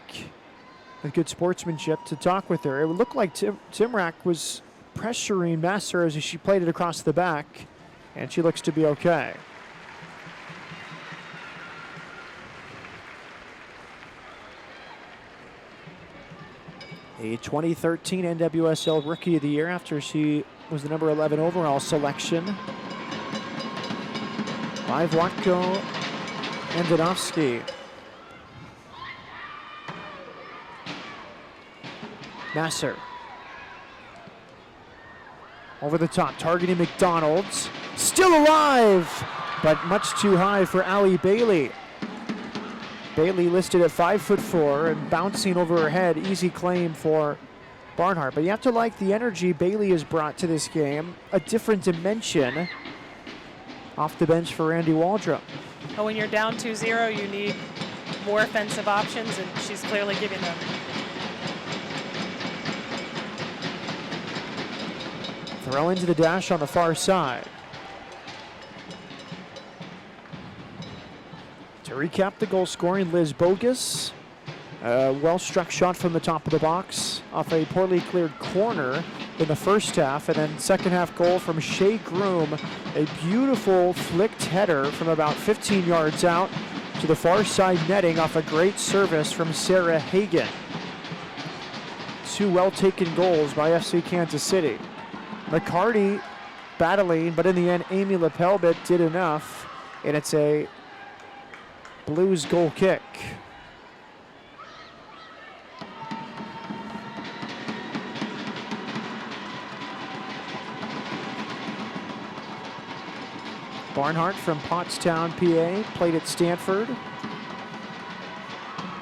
with good sportsmanship to talk with her. It would look like Timrak was pressuring Masser as she played it across the back, and she looks to be okay. A 2013 NWSL Rookie of the Year after she was the number 11 overall selection. By Wlatko and Danovsky. Masser. Over the top, targeting McDonald's. Still alive, but much too high for Allie Bailey. Bailey listed at 5'4" and bouncing over her head. Easy claim for Barnhart. But you have to like the energy Bailey has brought to this game. A different dimension off the bench for Randy Waldrop. But when you're down 2-0, you need more offensive options, and she's clearly giving them. Throw into the Dash on the far side. To recap the goal scoring, Liz Bogus. A well-struck shot from the top of the box off a poorly cleared corner in the first half. And then second half goal from Shea Groom. A beautiful flicked header from about 15 yards out to the far side netting off a great service from Sarah Hagan. Two well-taken goals by FC Kansas City. McCarty battling, but in the end, Amy Lepelbit did enough, and it's a Blues goal kick. Barnhart from Pottstown, PA, played at Stanford.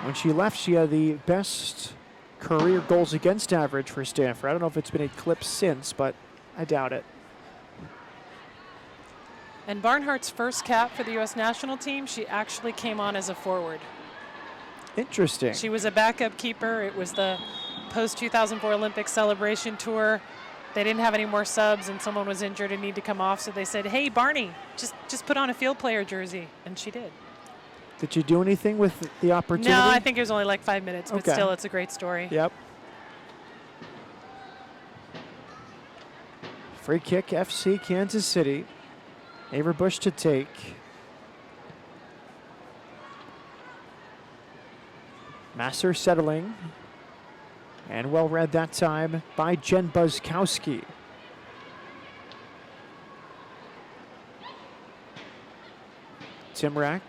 When she left, she had the best career goals against average for Stanford. I don't know if it's been eclipsed since, but I doubt it. And Barnhart's first cap for the U.S. national team, she actually came on as a forward. Interesting. She was a backup keeper. It was the post-2004 Olympic celebration tour. They didn't have any more subs, and someone was injured and needed to come off, so they said, hey, Barney, just put on a field player jersey, and she did. Did you do anything with the opportunity? No, I think it was only like 5 minutes, but okay. Still, it's a great story. Yep. Free kick, FC Kansas City. Averbush to take. Masser settling. And well read that time by Jen Buskowski. Timrak.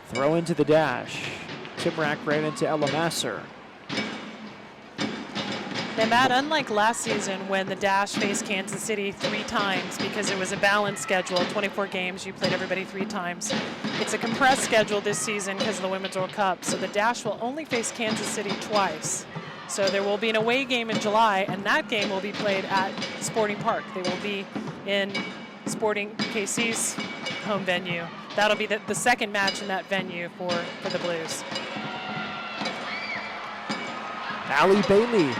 Throw into the Dash. Timrak ran into Ella Masser. And Matt, unlike last season when the Dash faced Kansas City 3 times because it was a balanced schedule, 24 games, you played everybody 3 times. It's a compressed schedule this season because of the Women's World Cup, so the Dash will only face Kansas City twice. So there will be an away game in July, and that game will be played at Sporting Park. They will be in Sporting KC's home venue. That'll be the second match in that venue for the Blues. Allie Bailey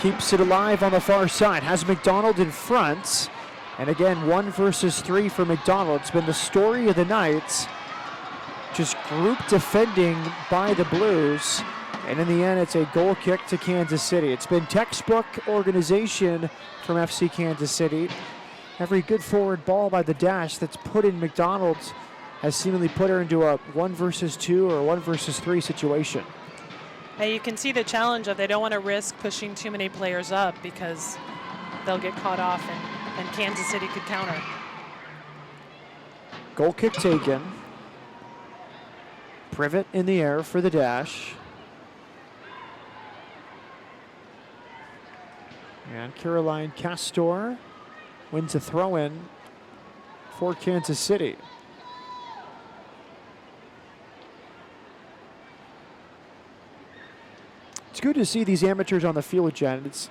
keeps it alive on the far side, has McDonald in front. And again, 1 versus 3 for McDonald. It's been the story of the night. Just group defending by the Blues. And in the end, it's a goal kick to Kansas City. It's been textbook organization from FC Kansas City. Every good forward ball by the Dash that's put in McDonald has seemingly put her into a 1 versus 2 or 1 versus 3 situation. And you can see the challenge of they don't want to risk pushing too many players up because they'll get caught off and Kansas City could counter. Goal kick taken. Privet in the air for the Dash. And Caroline Castor wins a throw-in for Kansas City. It's good to see these amateurs on the field, Jen. It's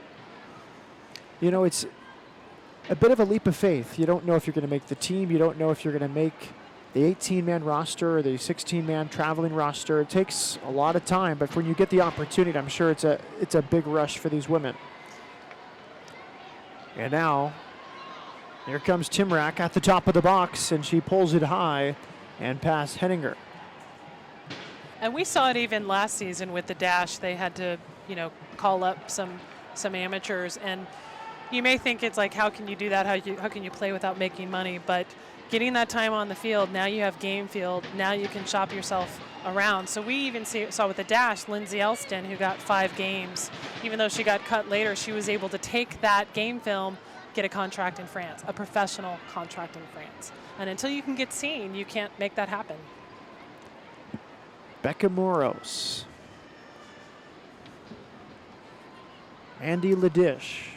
a bit of a leap of faith. You don't know if you're going to make the team. You don't know if you're going to make the 18-man roster or the 16-man traveling roster. It takes a lot of time, but when you get the opportunity, I'm sure it's a big rush for these women. And now, here comes Timrak at the top of the box, and she pulls it high and past Henninger. And we saw it even last season with the Dash. They had to, call up some amateurs. And you may think it's like, how can you do that? How can you play without making money? But getting that time on the field, now you have game field. Now you can shop yourself around. So we even saw with the Dash, Lindsay Elston, who got 5 games. Even though she got cut later, she was able to take that game film, get a contract in France, a professional contract in France. And until you can get seen, you can't make that happen. Becca Moros. Andy Ladish.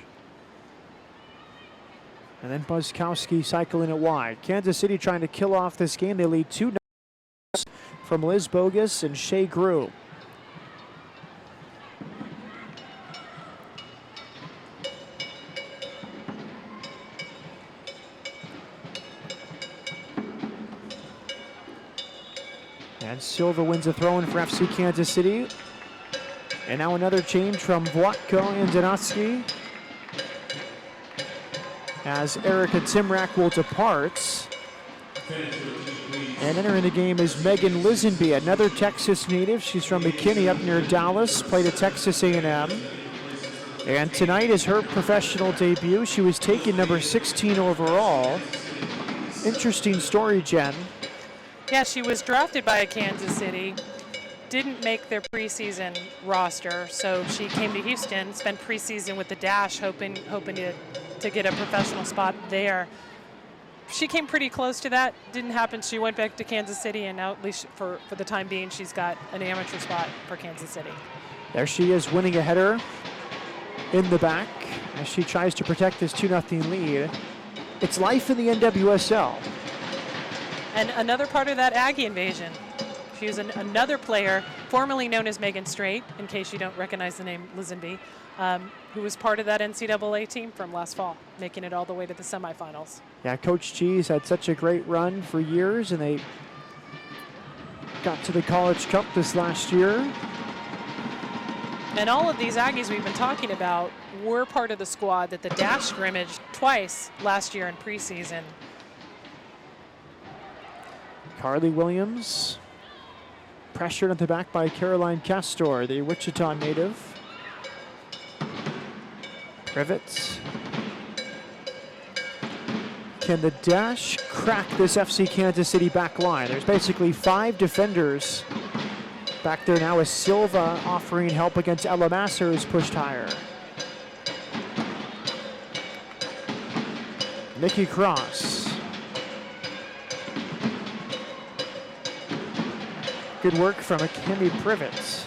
And then Buzzkowski cycling it wide. Kansas City trying to kill off this game. They lead 2-0 from Liz Bogus and Shea Grew. And Silva wins a throw-in for FC Kansas City. And now another change from Włodko and Donatski, as Erica Timrak will depart. And entering the game is Megan Lisenby, another Texas native. She's from McKinney up near Dallas, played at Texas A&M. And tonight is her professional debut. She was taken number 16 overall. Interesting story, Jen. Yeah, she was drafted by Kansas City, didn't make their preseason roster, so she came to Houston, spent preseason with the Dash, hoping to get a professional spot there. She came pretty close to that, didn't happen. She went back to Kansas City, and now at least for the time being, she's got an amateur spot for Kansas City. There she is, winning a header in the back as she tries to protect this 2-0 lead. It's life in the NWSL. And another part of that Aggie invasion. She was another player, formerly known as Megan Strait, in case you don't recognize the name Lisenby, who was part of that NCAA team from last fall, making it all the way to the semifinals. Yeah, Coach G's had such a great run for years, and they got to the College Cup this last year. And all of these Aggies we've been talking about were part of the squad that the Dash scrimmaged twice last year in preseason. Carly Williams, pressured at the back by Caroline Castor, the Wichita native. Privet. Can the Dash crack this FC Kansas City back line? There's basically 5 defenders back there now, as Silva offering help against Ella Masser, who's pushed higher. Nikki Cross. Good work from Kimmy Privet.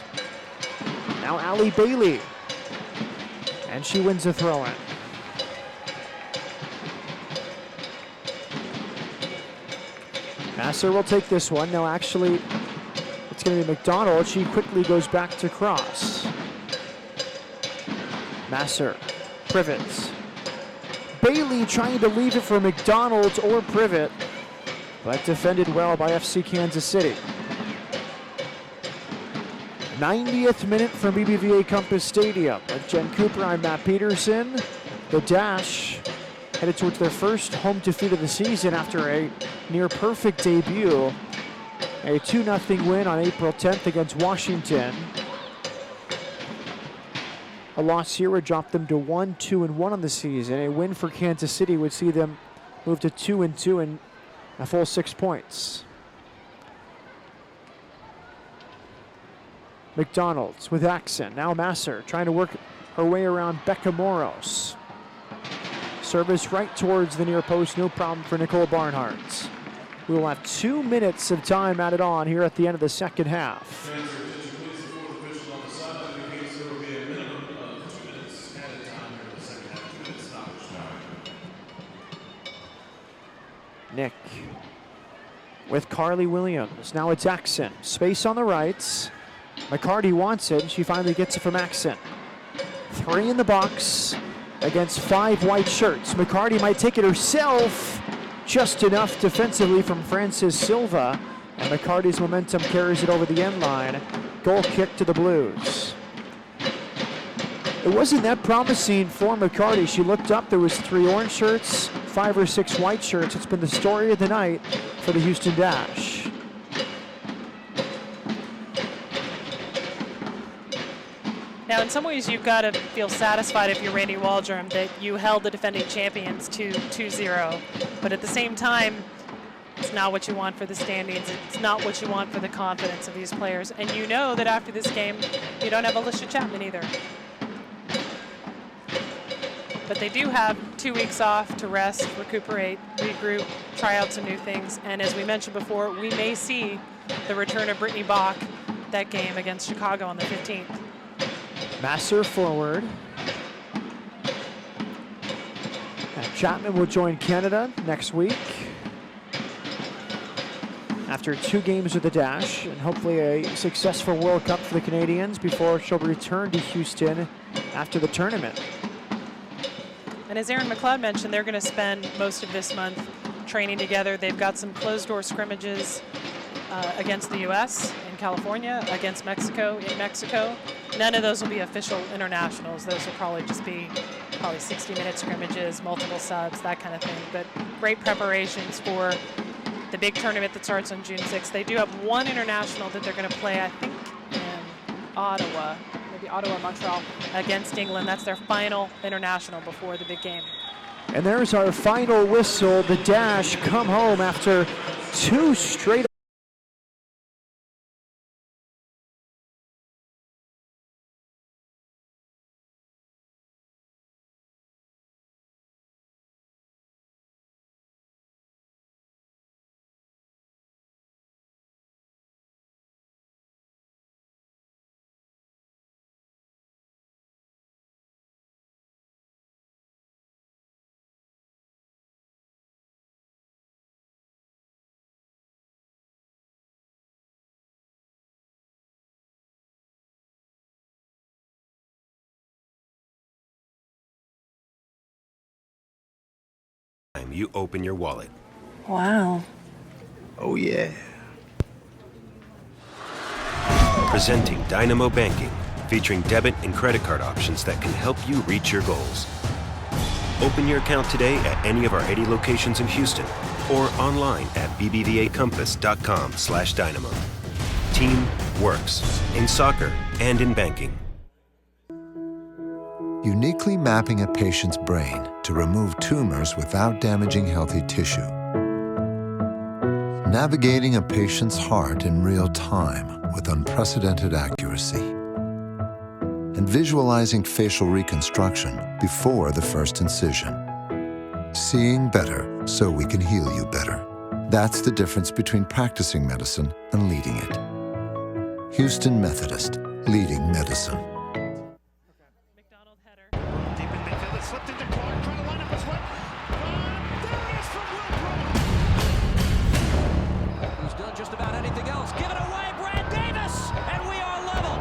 Now Allie Bailey. And she wins a throw-in. Masser will take this one. No, actually, it's going to be McDonald. She quickly goes back to Cross. Masser, Privet. Bailey trying to leave it for McDonald or Privet, but defended well by FC Kansas City. 90th minute from BBVA Compass Stadium. With Jen Cooper, I'm Matt Peterson. The Dash headed towards their first home defeat of the season after a near-perfect debut. A 2-0 win on April 10th against Washington. A loss here would drop them to 1-2-1 on the season. A win for Kansas City would see them move to 2-2 and a full 6 points. McDonald's with Axon. Now Masser trying to work her way around Becca Moros. Service right towards the near post. No problem for Nicole Barnhart. We will have 2 minutes of time added on here at the end of the second half. Nick with Carly Williams. Now it's Axon. Space on the right. McCarty wants it. She finally gets it from Axon. 3 in the box against 5 white shirts. McCarty might take it herself. Just enough defensively from Francis Silva. And McCarty's momentum carries it over the end line. Goal kick to the Blues. It wasn't that promising for McCarty. She looked up, there was 3 orange shirts, 5 or 6 white shirts. It's been the story of the night for the Houston Dash. Now, in some ways, you've got to feel satisfied if you're Randy Waldrum that you held the defending champions to 2-0. But at the same time, it's not what you want for the standings. It's not what you want for the confidence of these players. And you know that after this game, you don't have Alicia Chapman either. But they do have 2 weeks off to rest, recuperate, regroup, try out some new things. And as we mentioned before, we may see the return of Brittany Bach that game against Chicago on the 15th. Masser forward. And Chapman will join Canada next week after 2 games with the Dash and hopefully a successful World Cup for the Canadians before she'll return to Houston after the tournament. And as Aaron McLeod mentioned, they're going to spend most of this month training together. They've got some closed-door scrimmages against the U.S. in California, against Mexico in Mexico. None of those will be official internationals. Those will probably just be 60-minute scrimmages, multiple subs, that kind of thing. But great preparations for the big tournament that starts on June 6th. They do have 1 international that they're going to play, I think, in Ottawa. Maybe Ottawa, Montreal, against England. That's their final international before the big game. And there's our final whistle. The Dash come home after 2 straight. You open your wallet. Wow. Oh, yeah. Presenting Dynamo Banking, featuring debit and credit card options that can help you reach your goals. Open your account today at any of our 80 locations in Houston or online at bbvacompass.com/dynamo. Team works in soccer and in banking. Uniquely mapping a patient's brain to remove tumors without damaging healthy tissue. Navigating a patient's heart in real time with unprecedented accuracy. And visualizing facial reconstruction before the first incision. Seeing better so we can heal you better. That's the difference between practicing medicine and leading it. Houston Methodist, leading medicine. Slipped into Clark, trying to line up his foot. There it is from Wilbrook. Who's done just about anything else. Give it away, Brad Davis, and we are level.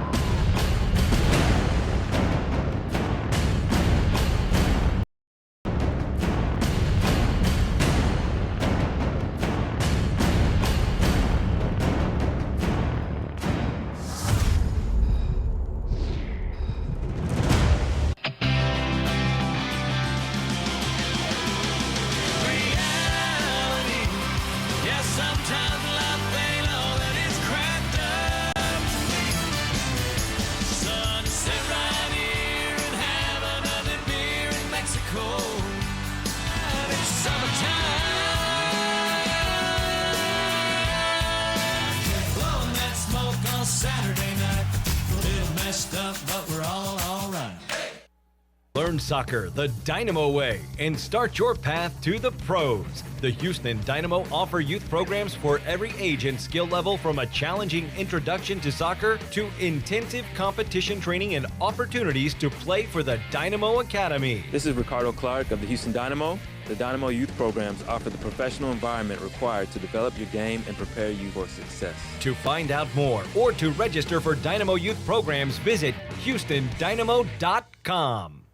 Learn soccer the Dynamo way and start your path to the pros. The Houston Dynamo offer youth programs for every age and skill level, from a challenging introduction to soccer to intensive competition training and opportunities to play for the Dynamo Academy. This is Ricardo Clark of the Houston Dynamo. The Dynamo youth programs offer the professional environment required to develop your game and prepare you for success. To find out more or to register for Dynamo youth programs, visit HoustonDynamo.com.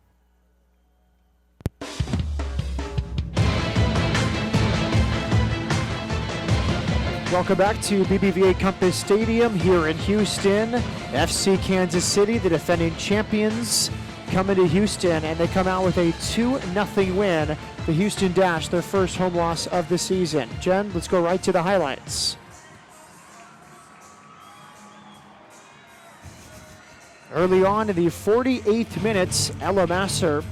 Welcome back to BBVA Compass Stadium here in Houston. FC Kansas City, the defending champions, coming to Houston, and they come out with a 2-0 win. The Houston Dash, their first home loss of the season. Jen, let's go right to the highlights. Early on in the 48th minutes, Ella Masser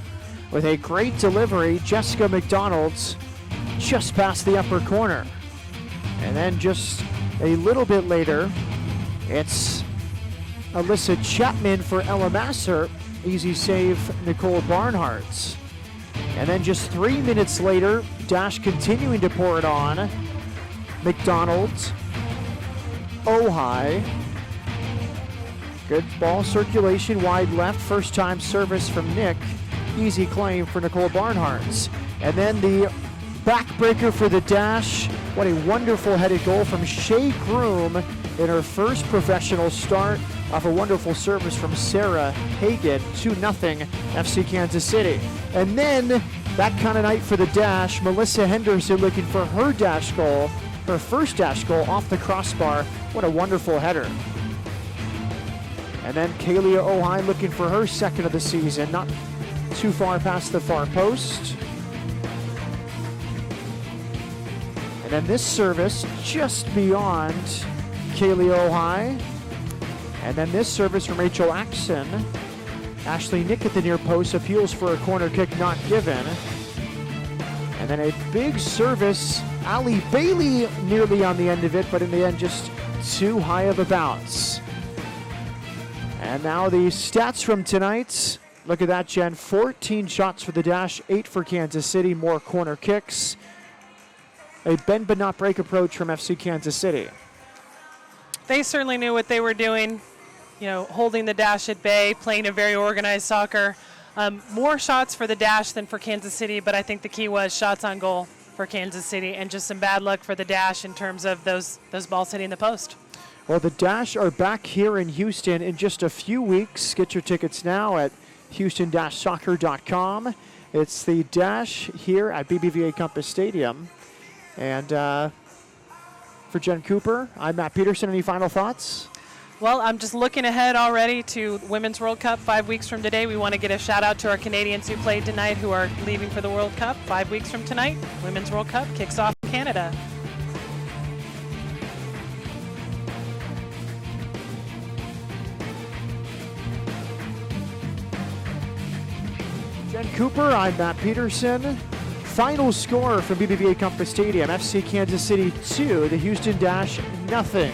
with a great delivery. Jessica McDonald's just past the upper corner. And then just a little bit later, it's Alyssa Chapman for Ella Masser. Easy save, Nicole Barnhart. And then just 3 minutes later, Dash continuing to pour it on. McDonald, Ojai. Good ball circulation, wide left, first time service from Nick. Easy claim for Nicole Barnhart. And then the backbreaker for the Dash. What a wonderful headed goal from Shea Groom in her first professional start off a wonderful service from Sarah Hagan. 2-0 FC Kansas City. And then that kind of night for the Dash. Melissa Henderson looking for her Dash goal, her first Dash goal off the crossbar. What a wonderful header. And then Kalia Ojai looking for her second of the season, not too far past the far post. And then this service just beyond Kalia Ojai. And then this service from Rachel Axon. Ashley Nick at the near post appeals for a corner kick not given. And then a big service, Ali Bailey nearly on the end of it, but in the end just too high of a bounce. And now the stats from tonight. Look at that, Jen. 14 shots for the Dash, 8 for Kansas City, more corner kicks. A bend but not break approach from FC Kansas City. They certainly knew what they were doing, you know, holding the Dash at bay, playing a very organized soccer. More shots for the Dash than for Kansas City, but I think the key was shots on goal for Kansas City, and just some bad luck for the Dash in terms of those balls hitting the post. Well, the Dash are back here in Houston in just a few weeks. Get your tickets now at houston-soccer.com. It's the Dash here at BBVA Compass Stadium. And for Jen Cooper, I'm Matt Peterson. Any final thoughts? Well, I'm just looking ahead already to Women's World Cup 5 weeks from today. We want to get a shout out to our Canadians who played tonight who are leaving for the World Cup. 5 weeks from tonight, Women's World Cup kicks off in Canada. Jen Cooper, I'm Matt Peterson. Final score from BBVA Compass Stadium, FC Kansas City 2, the Houston Dash 0.